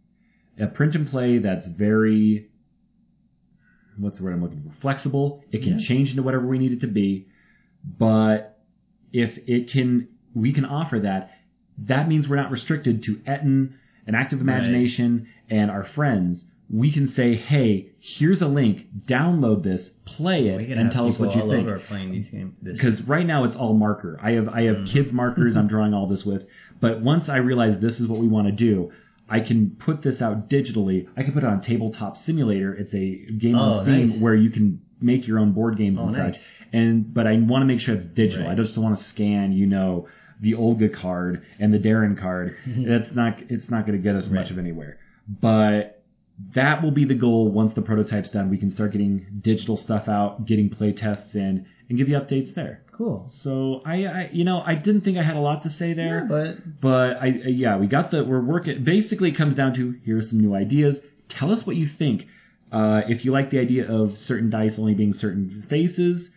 A print and play that's very, what's the word I'm looking for? Flexible. It can change into whatever we need it to be. But if we can offer that, that means we're not restricted to Etten, an active imagination, and our friends. We can say, hey, here's a link, download this, play it, and tell us what you think. Because right now it's all marker. I have kids markers I'm drawing all this with. But once I realize this is what we want to do, I can put this out digitally. I can put it on Tabletop Simulator. It's a game on Steam where you can make your own board games and such. But I want to make sure it's digital. Right. I just don't want to scan, the Olga card and the Darren card. It's not going to get us much of anywhere. But that will be the goal once the prototype's done. We can start getting digital stuff out, getting play tests in, and give you updates there. Cool. So I didn't think I had a lot to say there, but we're working. Basically, it comes down to here's some new ideas. Tell us what you think. If you like the idea of certain dice only being certain faces,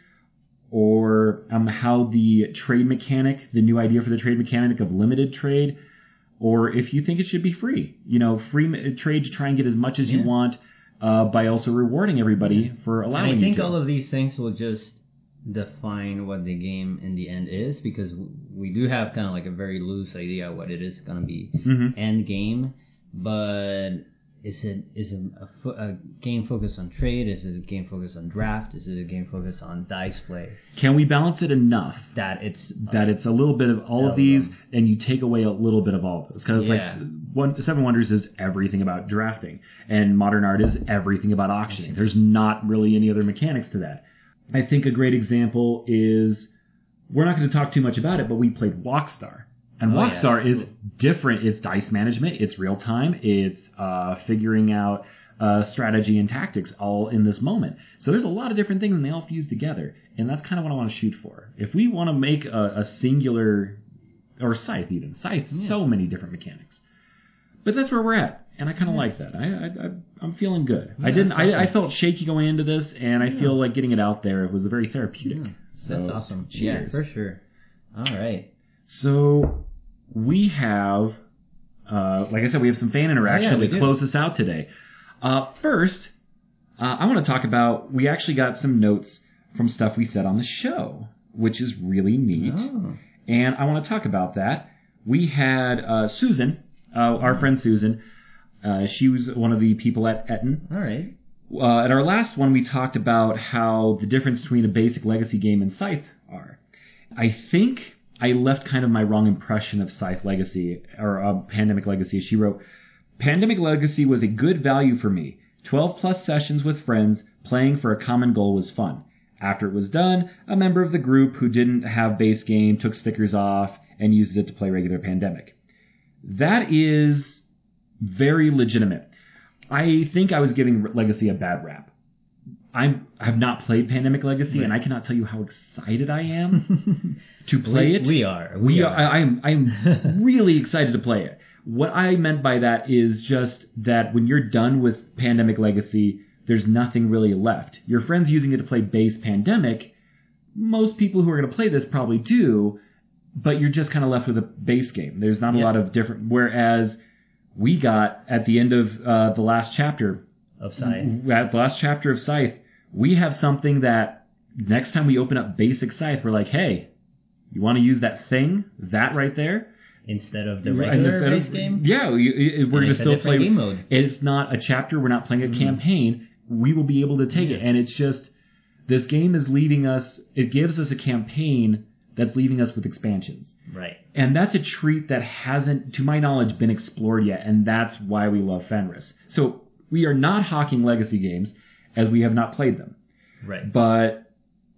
or how the trade mechanic, the new idea for the trade mechanic of limited trade. Or if you think it should be free, free trade to try and get as much as you want by also rewarding everybody for allowing you to. I think all of these things will just define what the game in the end is, because we do have kind of like a very loose idea of what it is going to be end game. But is it a game focused on trade? Is it a game focused on draft? Is it a game focused on dice play? Can we balance it enough that it's a little bit of all of these, and you take away a little bit of all of those? Because Seven Wonders is everything about drafting, and Modern Art is everything about auctioning. There's not really any other mechanics to that. I think a great example is, we're not going to talk too much about it, but we played Walkstar. And Walkstar is different. It's dice management. It's real time. It's figuring out strategy and tactics all in this moment. So there's a lot of different things, and they all fuse together. And that's kind of what I want to shoot for. If we want to make a singular, or Scythe even. Scythe, so many different mechanics. But that's where we're at. And I kind of like that. I'm feeling good. Yeah, I felt shaky going into this, and I feel like getting it out there was very therapeutic. Yeah, so, that's awesome. Cheers. Yeah, for sure. All right. So we have, like I said, we have some fan interaction to close us out today. First, I want to talk about, we actually got some notes from stuff we said on the show, which is really neat. Oh. And I want to talk about that. We had Susan, our friend Susan. She was one of the people at Etten. All right. At our last one, we talked about how the difference between a basic Legacy game and Scythe are. I think I left kind of my wrong impression of Scythe Legacy, or Pandemic Legacy. She wrote, Pandemic Legacy was a good value for me. 12 plus sessions with friends, playing for a common goal was fun. After it was done, a member of the group who didn't have base game took stickers off and used it to play regular Pandemic. That is very legitimate. I think I was giving Legacy a bad rap. I have not played Pandemic Legacy, and I cannot tell you how excited I am to play it. We are. I'm really excited to play it. What I meant by that is just that when you're done with Pandemic Legacy, there's nothing really left. Your friend's using it to play base Pandemic. Most people who are going to play this probably do, but you're just kind of left with a base game. There's not a lot of different... Whereas we got, at the end of the last chapter... Of Scythe. At the last chapter of Scythe, we have something that next time we open up basic Scythe, we're like, hey, you want to use that thing, that right there? Instead of the regular base game? Yeah, we're going to still play. Game mode. It's not a chapter. We're not playing a campaign. We will be able to take it. And it's just, this game is leaving us, it gives us a campaign that's leaving us with expansions. Right. And that's a treat that hasn't, to my knowledge, been explored yet. And that's why we love Fenris. So we are not hawking legacy games as we have not played them. Right. But,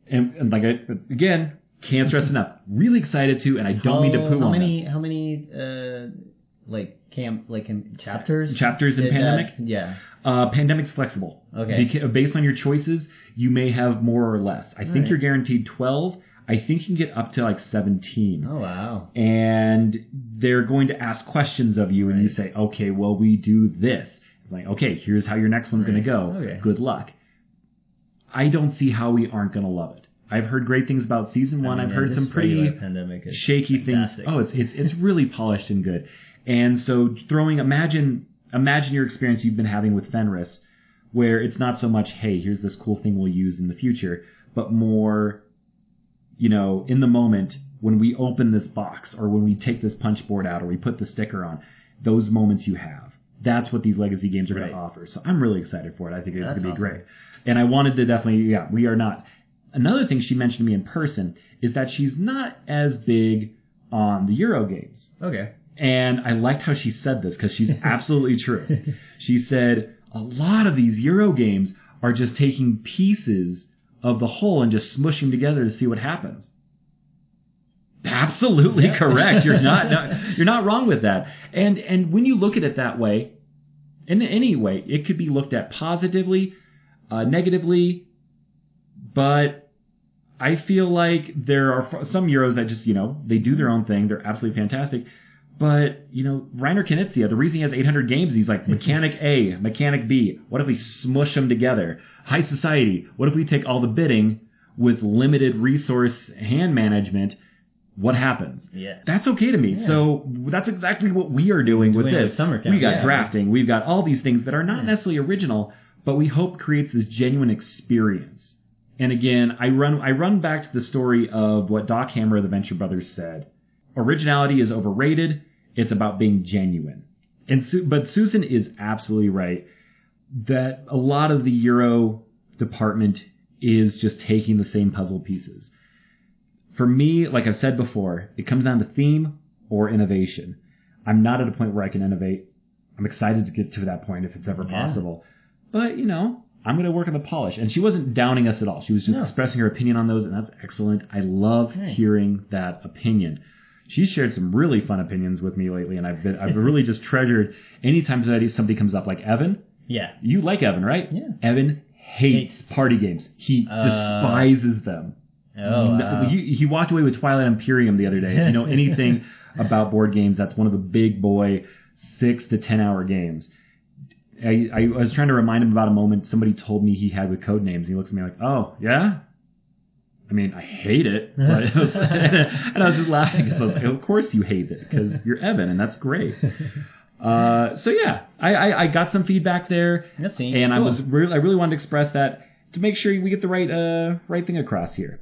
and like, again, can't stress enough. Really excited to, and I don't mean to poo on them. How many chapters? Chapters in Pandemic? Yeah. Pandemic's flexible. Okay. Based on your choices, you may have more or less. I think you're guaranteed 12. I think you can get up to like 17. Oh, wow. And they're going to ask questions of you, and you say, okay, well, we do this. It's like, okay, here's how your next one's going to go. Okay. Good luck. I don't see how we aren't going to love it. I've heard great things about season 1. I've heard some pretty shaky things. Oh, it's really polished and good. And so imagine your experience you've been having with Fenris, where it's not so much, hey, here's this cool thing we'll use in the future, but more, in the moment when we open this box or when we take this punch board out or we put the sticker on, those moments you have. That's what these legacy games are going to offer. So I'm really excited for it. I think it's going to be great. And I wanted to definitely, we are not. Another thing she mentioned to me in person is that she's not as big on the Euro games. Okay. And I liked how she said this because she's absolutely true. She said a lot of these Euro games are just taking pieces of the whole and just smushing together to see what happens. Absolutely correct. You're not wrong with that. And when you look at it that way, in any way, it could be looked at positively, negatively, but I feel like there are some Euros that just, they do their own thing. They're absolutely fantastic. But, Reiner Knizia, the reason he has 800 games, he's like, mechanic A, mechanic B. What if we smush them together? High society. What if we take all the bidding with limited resource hand management? What happens? Yeah. That's okay to me. Yeah. So that's exactly what we are doing with this. We got drafting. We've got all these things that are not necessarily original, but we hope creates this genuine experience. And again, I run back to the story of what Doc Hammer of the Venture Brothers said. Originality is overrated. It's about being genuine. But Susan is absolutely right that a lot of the Euro department is just taking the same puzzle pieces. For me, like I've said before, it comes down to theme or innovation. I'm not at a point where I can innovate. I'm excited to get to that point if it's ever possible. But, I'm going to work on the polish. And she wasn't downing us at all. She was just expressing her opinion on those, and that's excellent. I love hearing that opinion. She's shared some really fun opinions with me lately, and I've really just treasured anytime somebody comes up, like Evan. Yeah. You like Evan, right? Yeah. Evan hates party games. He despises them. Oh, wow. He walked away with Twilight Imperium the other day. If you know anything about board games, that's one of the big boy 6 to 10 hour games. I was trying to remind him about a moment somebody told me he had with Codenames. He looks at me like, oh, yeah? I mean, I hate it. But and I was just laughing because I was like, of course you hate it because you're Evan, and that's great. So, yeah, I got some feedback there. And cool. I really wanted to express that to make sure we get the right thing across here.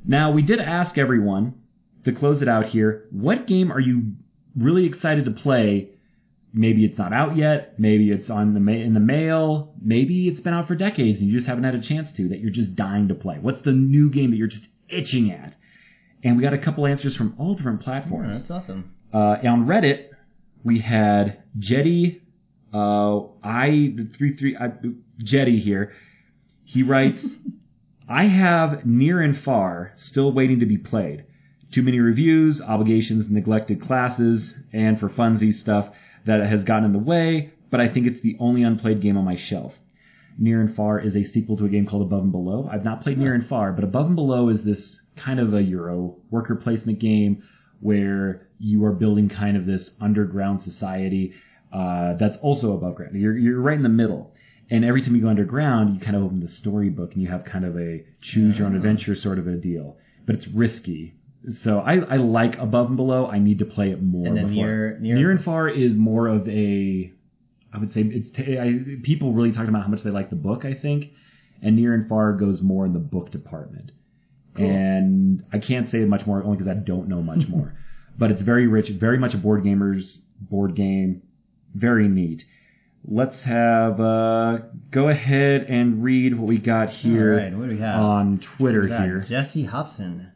Now, we did ask everyone, to close it out here, what game are you really excited to play? Maybe it's not out yet. Maybe it's in the mail. Maybe it's been out for decades and you just haven't had a chance to, that you're just dying to play. What's the new game that you're just itching at? And we got a couple answers from all different platforms. Yeah, that's awesome. On Reddit, we had Jetty, Jetty here. He writes, I have Near and Far still waiting to be played. Too many reviews, obligations, neglected classes, and for funsies stuff that has gotten in the way, but I think it's the only unplayed game on my shelf. Near and Far is a sequel to a game called Above and Below. I've not played Near and Far, but Above and Below is this kind of a Euro worker placement game where you are building kind of this underground society that's also above ground. You're right in the middle. And every time you go underground, you kind of open the storybook and you have kind of a choose-your-own-adventure sort of a deal. But it's risky. So I like Above and Below. I need to play it more. And then Near and Far is more of a, I would say, people really talking about how much they like the book, I think. and Near and Far goes more in the book department. Cool. And I can't say much more only because I don't know much more. But it's very rich, very much a board game, very neat. Let's have go ahead and read what we got here. All right, what do we have? On Twitter here. Jesse Hobson.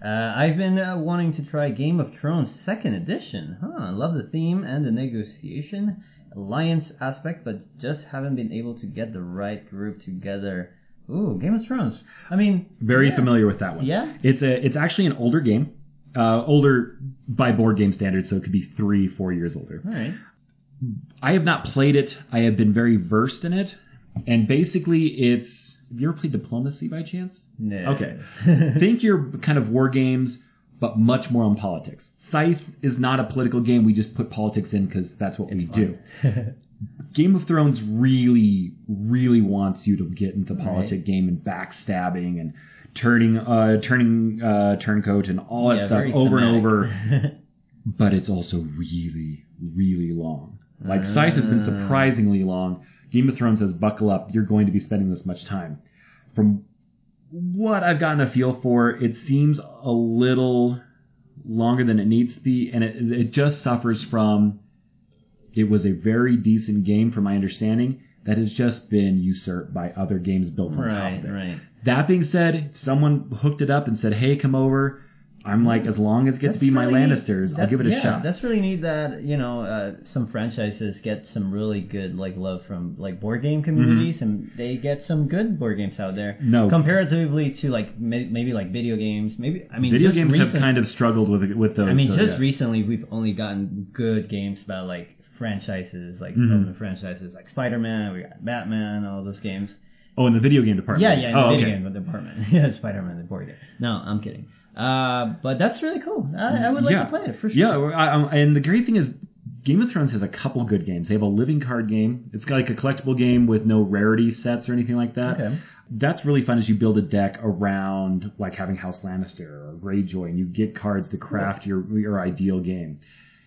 I've been wanting to try Game of Thrones 2nd edition. I love the theme and the negotiation alliance aspect, but just haven't been able to get the right group together. Ooh, Game of Thrones. I mean, very familiar with that one. Yeah, it's actually an older game, older by board game standards, so it could be 3-4 years older. All right. I have not played it. I have been very versed in it, and basically, it's. Have you ever played Diplomacy by chance? No. Okay. Think your kind of war games, but much more on politics. Scythe is not a political game. We just put politics in because that's what we do. Game of Thrones really, really wants you to get into the politic game and backstabbing and turning turncoat and all that stuff over and over. But it's also really, really long. Like Scythe has been surprisingly long. Game of Thrones says, buckle up, you're going to be spending this much time. From what I've gotten a feel for, it seems a little longer than it needs to be, and it just suffers from, it was a very decent game from my understanding, that has just been usurped by other games built on top of it. Right. That being said, if someone hooked it up and said, hey, come over, I'm like, as long as it gets to be my Lannisters, I'll give it a shot. That's really neat that, some franchises get some really good, love from, board game communities, and they get some good board games out there. No. Comparatively to, maybe video games. Video games have kind of struggled with those. Recently, we've only gotten good games about, franchises, franchises, like Spider-Man, we got Batman, all those games. Oh, in the video game department. Yeah, in the video game department. Yeah, Spider-Man, the board game. No, I'm kidding. But that's really cool. I would like to play it, for sure. Yeah, and the great thing is Game of Thrones has a couple good games. They have a living card game. It's got a collectible game with no rarity sets or anything like that. Okay. That's really fun as you build a deck around having House Lannister or Greyjoy, and you get cards to craft your ideal game.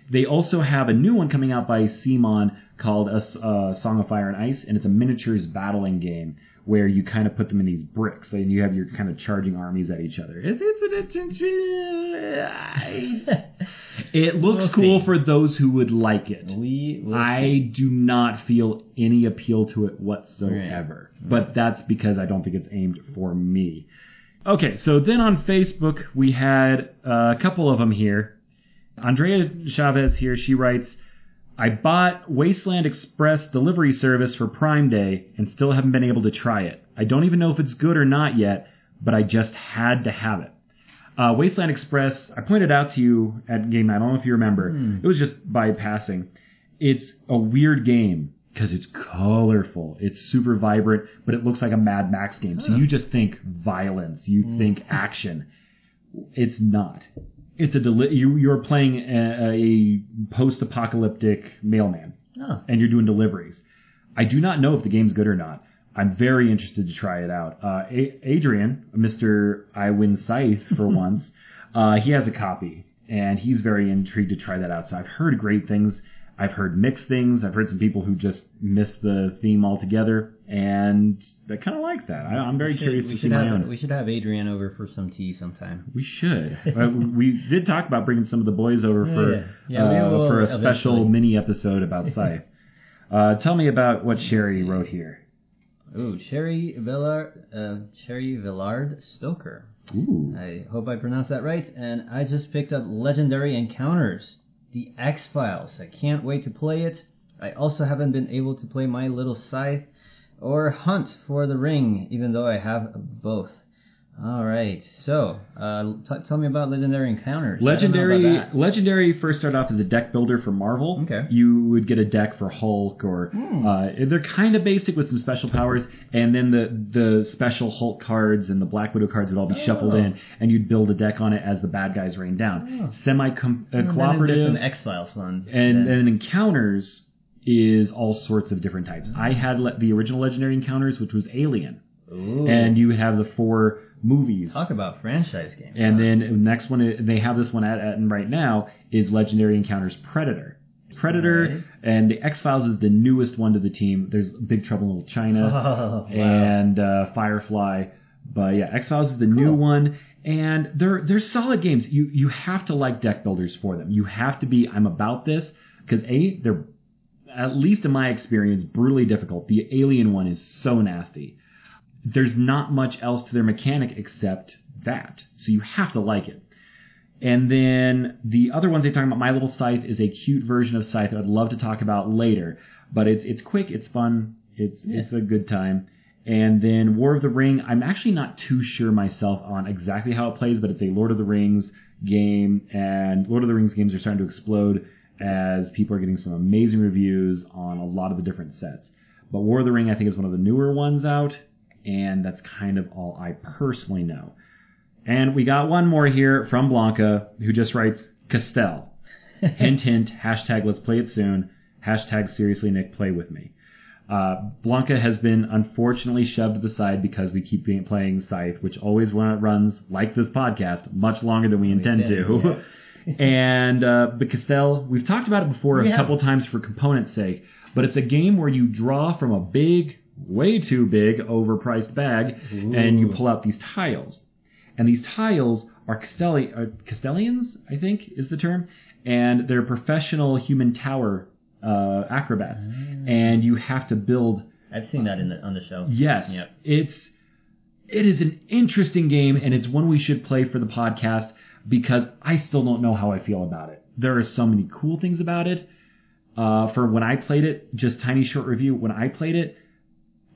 They also have a new one coming out by Simon called Song of Fire and Ice, and it's a miniatures battling game where you kind of put them in these bricks, and you have your kind of charging armies at each other. It looks cool for those who would like it. I do not feel any appeal to it whatsoever, but that's because I don't think it's aimed for me. Okay, so then on Facebook we had a couple of them here. Andrea Chavez here, she writes, I bought Wasteland Express delivery service for Prime Day and still haven't been able to try it. I don't even know if it's good or not yet, but I just had to have it. Wasteland Express, I pointed out to you at game night, I don't know if you remember, it was just by passing. It's a weird game because it's colorful, it's super vibrant, but it looks like a Mad Max game. So you just think violence, you think action. It's not. It's you're playing a post-apocalyptic mailman, and you're doing deliveries. I do not know if the game's good or not. I'm very interested to try it out. Adrian, Mr. I Win Scythe for once, he has a copy, and he's very intrigued to try that out. So I've heard great things. I've heard mixed things. I've heard some people who just missed the theme altogether, and I kind of like that. I'm very curious to see my own. We should have Adrian over for some tea sometime. We should. We did talk about bringing some of the boys over for a special mini episode about Scythe. Tell me about what Sherry wrote here. Ooh, Sherry Villard Stoker. Ooh. I hope I pronounced that right. And I just picked up Legendary Encounters, the X-Files. I can't wait to play it. I also haven't been able to play My Little Scythe or Hunt for the Ring, even though I have both. All right, so tell me about Legendary Encounters. Legendary first started off as a deck builder for Marvel. Okay. You would get a deck for Hulk, or they're kind of basic with some special powers, and then the special Hulk cards and the Black Widow cards would all be shuffled in, and you'd build a deck on it as the bad guys rain down. Semi-cooperative. There's an X-Files one. And Encounters is all sorts of different types. I had the original Legendary Encounters, which was Alien. Ooh. And you would have the 4 movies. Talk about franchise games. And then the next one, they have this one at right now, is Legendary Encounters Predator. Predator, and the X-Files is the newest one to the team. There's Big Trouble in Little China and Firefly. But yeah, X-Files is the new one, and they're solid games. You have to like deck builders for them. You have to be, I'm about this, because they're, at least in my experience, brutally difficult. The Alien one is so nasty. There's not much else to their mechanic except that. So you have to like it. And then the other ones they're talking about, My Little Scythe, is a cute version of Scythe that I'd love to talk about later. But it's quick, it's fun, it's a good time. And then War of the Ring, I'm actually not too sure myself on exactly how it plays, but it's a Lord of the Rings game, and Lord of the Rings games are starting to explode as people are getting some amazing reviews on a lot of the different sets. But War of the Ring, I think, is one of the newer ones out, and that's kind of all I personally know. And we got one more here from Blanca, who just writes, Castell. Hint, hint, hashtag let's play it soon, hashtag seriously Nick, play with me. Blanca has been unfortunately shoved to the side because we keep playing Scythe, which always runs, like this podcast, much longer than we intend to. Yeah. And but Castell, we've talked about it before a couple times for component's sake, but it's a game where you draw from a big, way too big, overpriced bag, and you pull out these tiles. And these tiles are Castellians, I think is the term, and they're professional human tower acrobats, and you have to build. I've seen that on the show. Yes, yep. It is an interesting game, and it's one we should play for the podcast because I still don't know how I feel about it. There are so many cool things about it. For when I played it, just tiny short review. When I played it,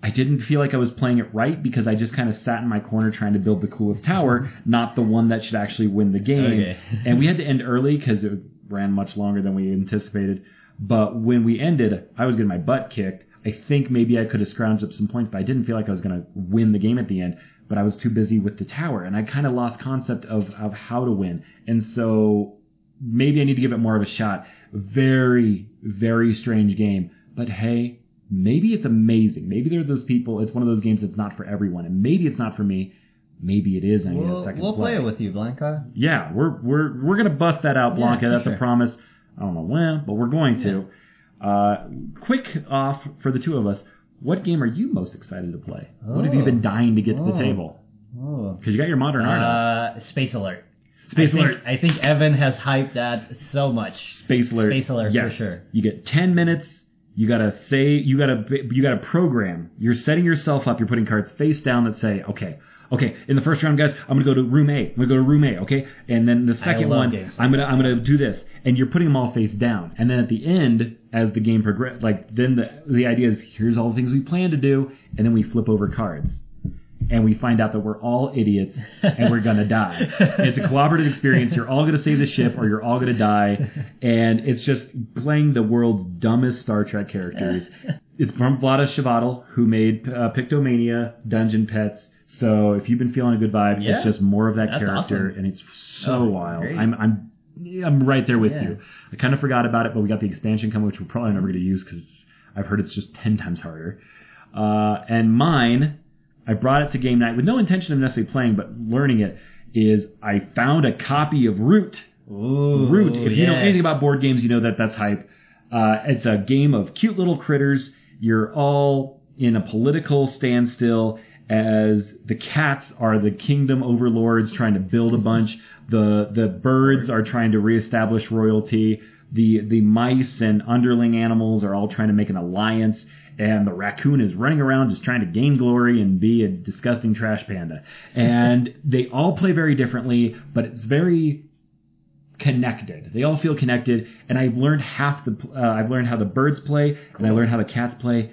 I didn't feel like I was playing it right because I just kind of sat in my corner trying to build the coolest tower, not the one that should actually win the game. Okay. And we had to end early because it ran much longer than we anticipated. But when we ended, I was getting my butt kicked. I think maybe I could have scrounged up some points, but I didn't feel like I was going to win the game at the end. But I was too busy with the tower, and I kind of lost concept of how to win. And so maybe I need to give it more of a shot. Very, very strange game. But hey, maybe it's amazing. Maybe there are those people, it's one of those games that's not for everyone. And maybe it's not for me. Maybe it is. We'll play it with you, Blanca. Yeah, we're going to bust that out, Blanca. Yeah, that's a promise. I don't know when, but we're going to. Quick off for the two of us. What game are you most excited to play? What have you been dying to get to the table? Because you got your Modern Art. Space Alert. Space Alert. I think Evan has hyped that so much. Space Alert. Space Alert, yes. For sure. You get 10 minutes. You gotta program. You're setting yourself up. You're putting cards face down that say, okay, in the first round, guys, I'm gonna go to room A. Okay? And then the second one, I'm gonna do this. And you're putting them all face down. And then at the end, as the game progresses, then the idea is, here's all the things we plan to do, and then we flip over cards. And we find out that we're all idiots and we're gonna die. It's a cooperative experience. You're all gonna save the ship or you're all gonna die. And it's just playing the world's dumbest Star Trek characters. It's from Vlada Chvátil, who made Pictomania, Dungeon Pets. So if you've been feeling a good vibe, it's just more of that character, awesome. And it's so wild. Great. I'm right there with you. I kind of forgot about it, but we got the expansion coming, which we're probably never going to use because I've heard it's just 10 times harder. And mine, I brought it to game night with no intention of necessarily playing, but learning it, is I found a copy of Root. Ooh, Root. If you know anything about board games, you know that's hype. It's a game of cute little critters. You're all in a political standstill as the cats are the kingdom overlords trying to build a bunch. The birds are trying to reestablish royalty. The mice and underling animals are all trying to make an alliance. And the raccoon is running around just trying to gain glory and be a disgusting trash panda. And they all play very differently, but it's very connected. They all feel connected. And I've learned I've learned how the birds play, and I learned how the cats play.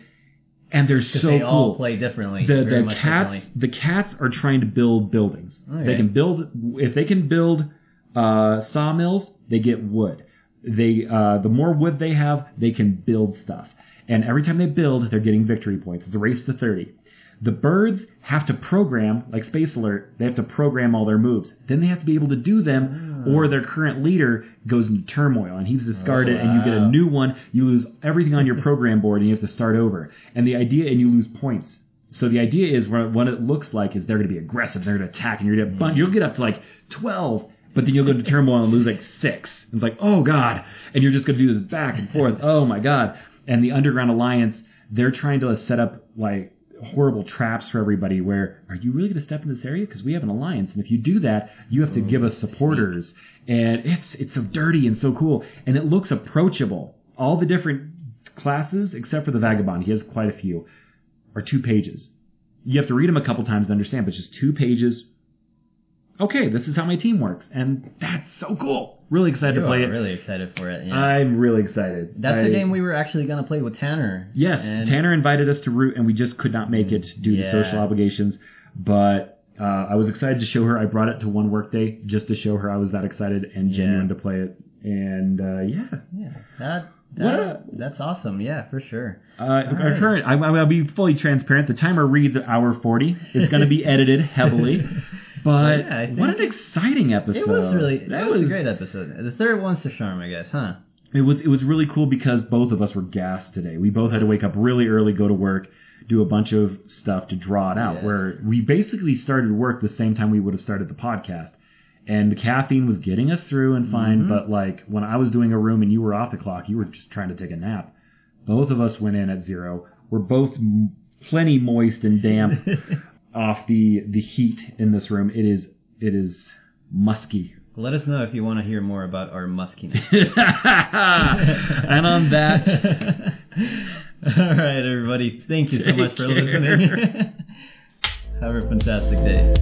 And they're so they cool. all play differently. The cats are trying to build buildings. Okay. They can build, if they can build sawmills, they get wood. The more wood they have, they can build stuff. And every time they build, they're getting victory points. It's a race to 30. The birds have to program, like Space Alert, they have to program all their moves. Then they have to be able to do them, or their current leader goes into turmoil, and he's discarded, and you get a new one. You lose everything on your program board, and you have to start over. And you lose points. So the idea is, what it looks like is they're going to be aggressive, they're going to attack, and you'll get up to like 12. but then you'll go to turmoil and lose like 6. It's like, oh God. And you're just going to do this back and forth. Oh my God. And the Underground Alliance, they're trying to set up like horrible traps for everybody where, are you really going to step in this area? Because we have an alliance. And if you do that, you have to give us supporters. And it's so dirty and so cool. And it looks approachable. All the different classes, except for the Vagabond, he has quite a few, are 2 pages. You have to read them a couple times to understand, but just 2 pages. Okay, this is how my team works. And that's so cool. Really excited to play it. Really excited for it. Yeah. I'm really excited. That's the game we were actually going to play with Tanner. Yes, Tanner invited us to Root, and we just could not make it due to social obligations. But I was excited to show her. I brought it to one work day just to show her I was that excited and genuine to play it. And that's awesome. Yeah, for sure. I'll be fully transparent. The timer reads an hour 40. It's going to be edited heavily. But what an exciting episode. It was a great episode. The third one's the charm, I guess, huh? It was really cool because both of us were gassed today. We both had to wake up really early, go to work, do a bunch of stuff to draw it out. Yes. Where we basically started work the same time we would have started the podcast. And the caffeine was getting us through and fine, but like when I was doing a room and you were off the clock, you were just trying to take a nap. Both of us went in at 0. We're both plenty moist and damp off the heat in this room. It is musky. Let us know if you want to hear more about our muskiness. And on that, all right, everybody. Thank you so much for listening. Have a fantastic day.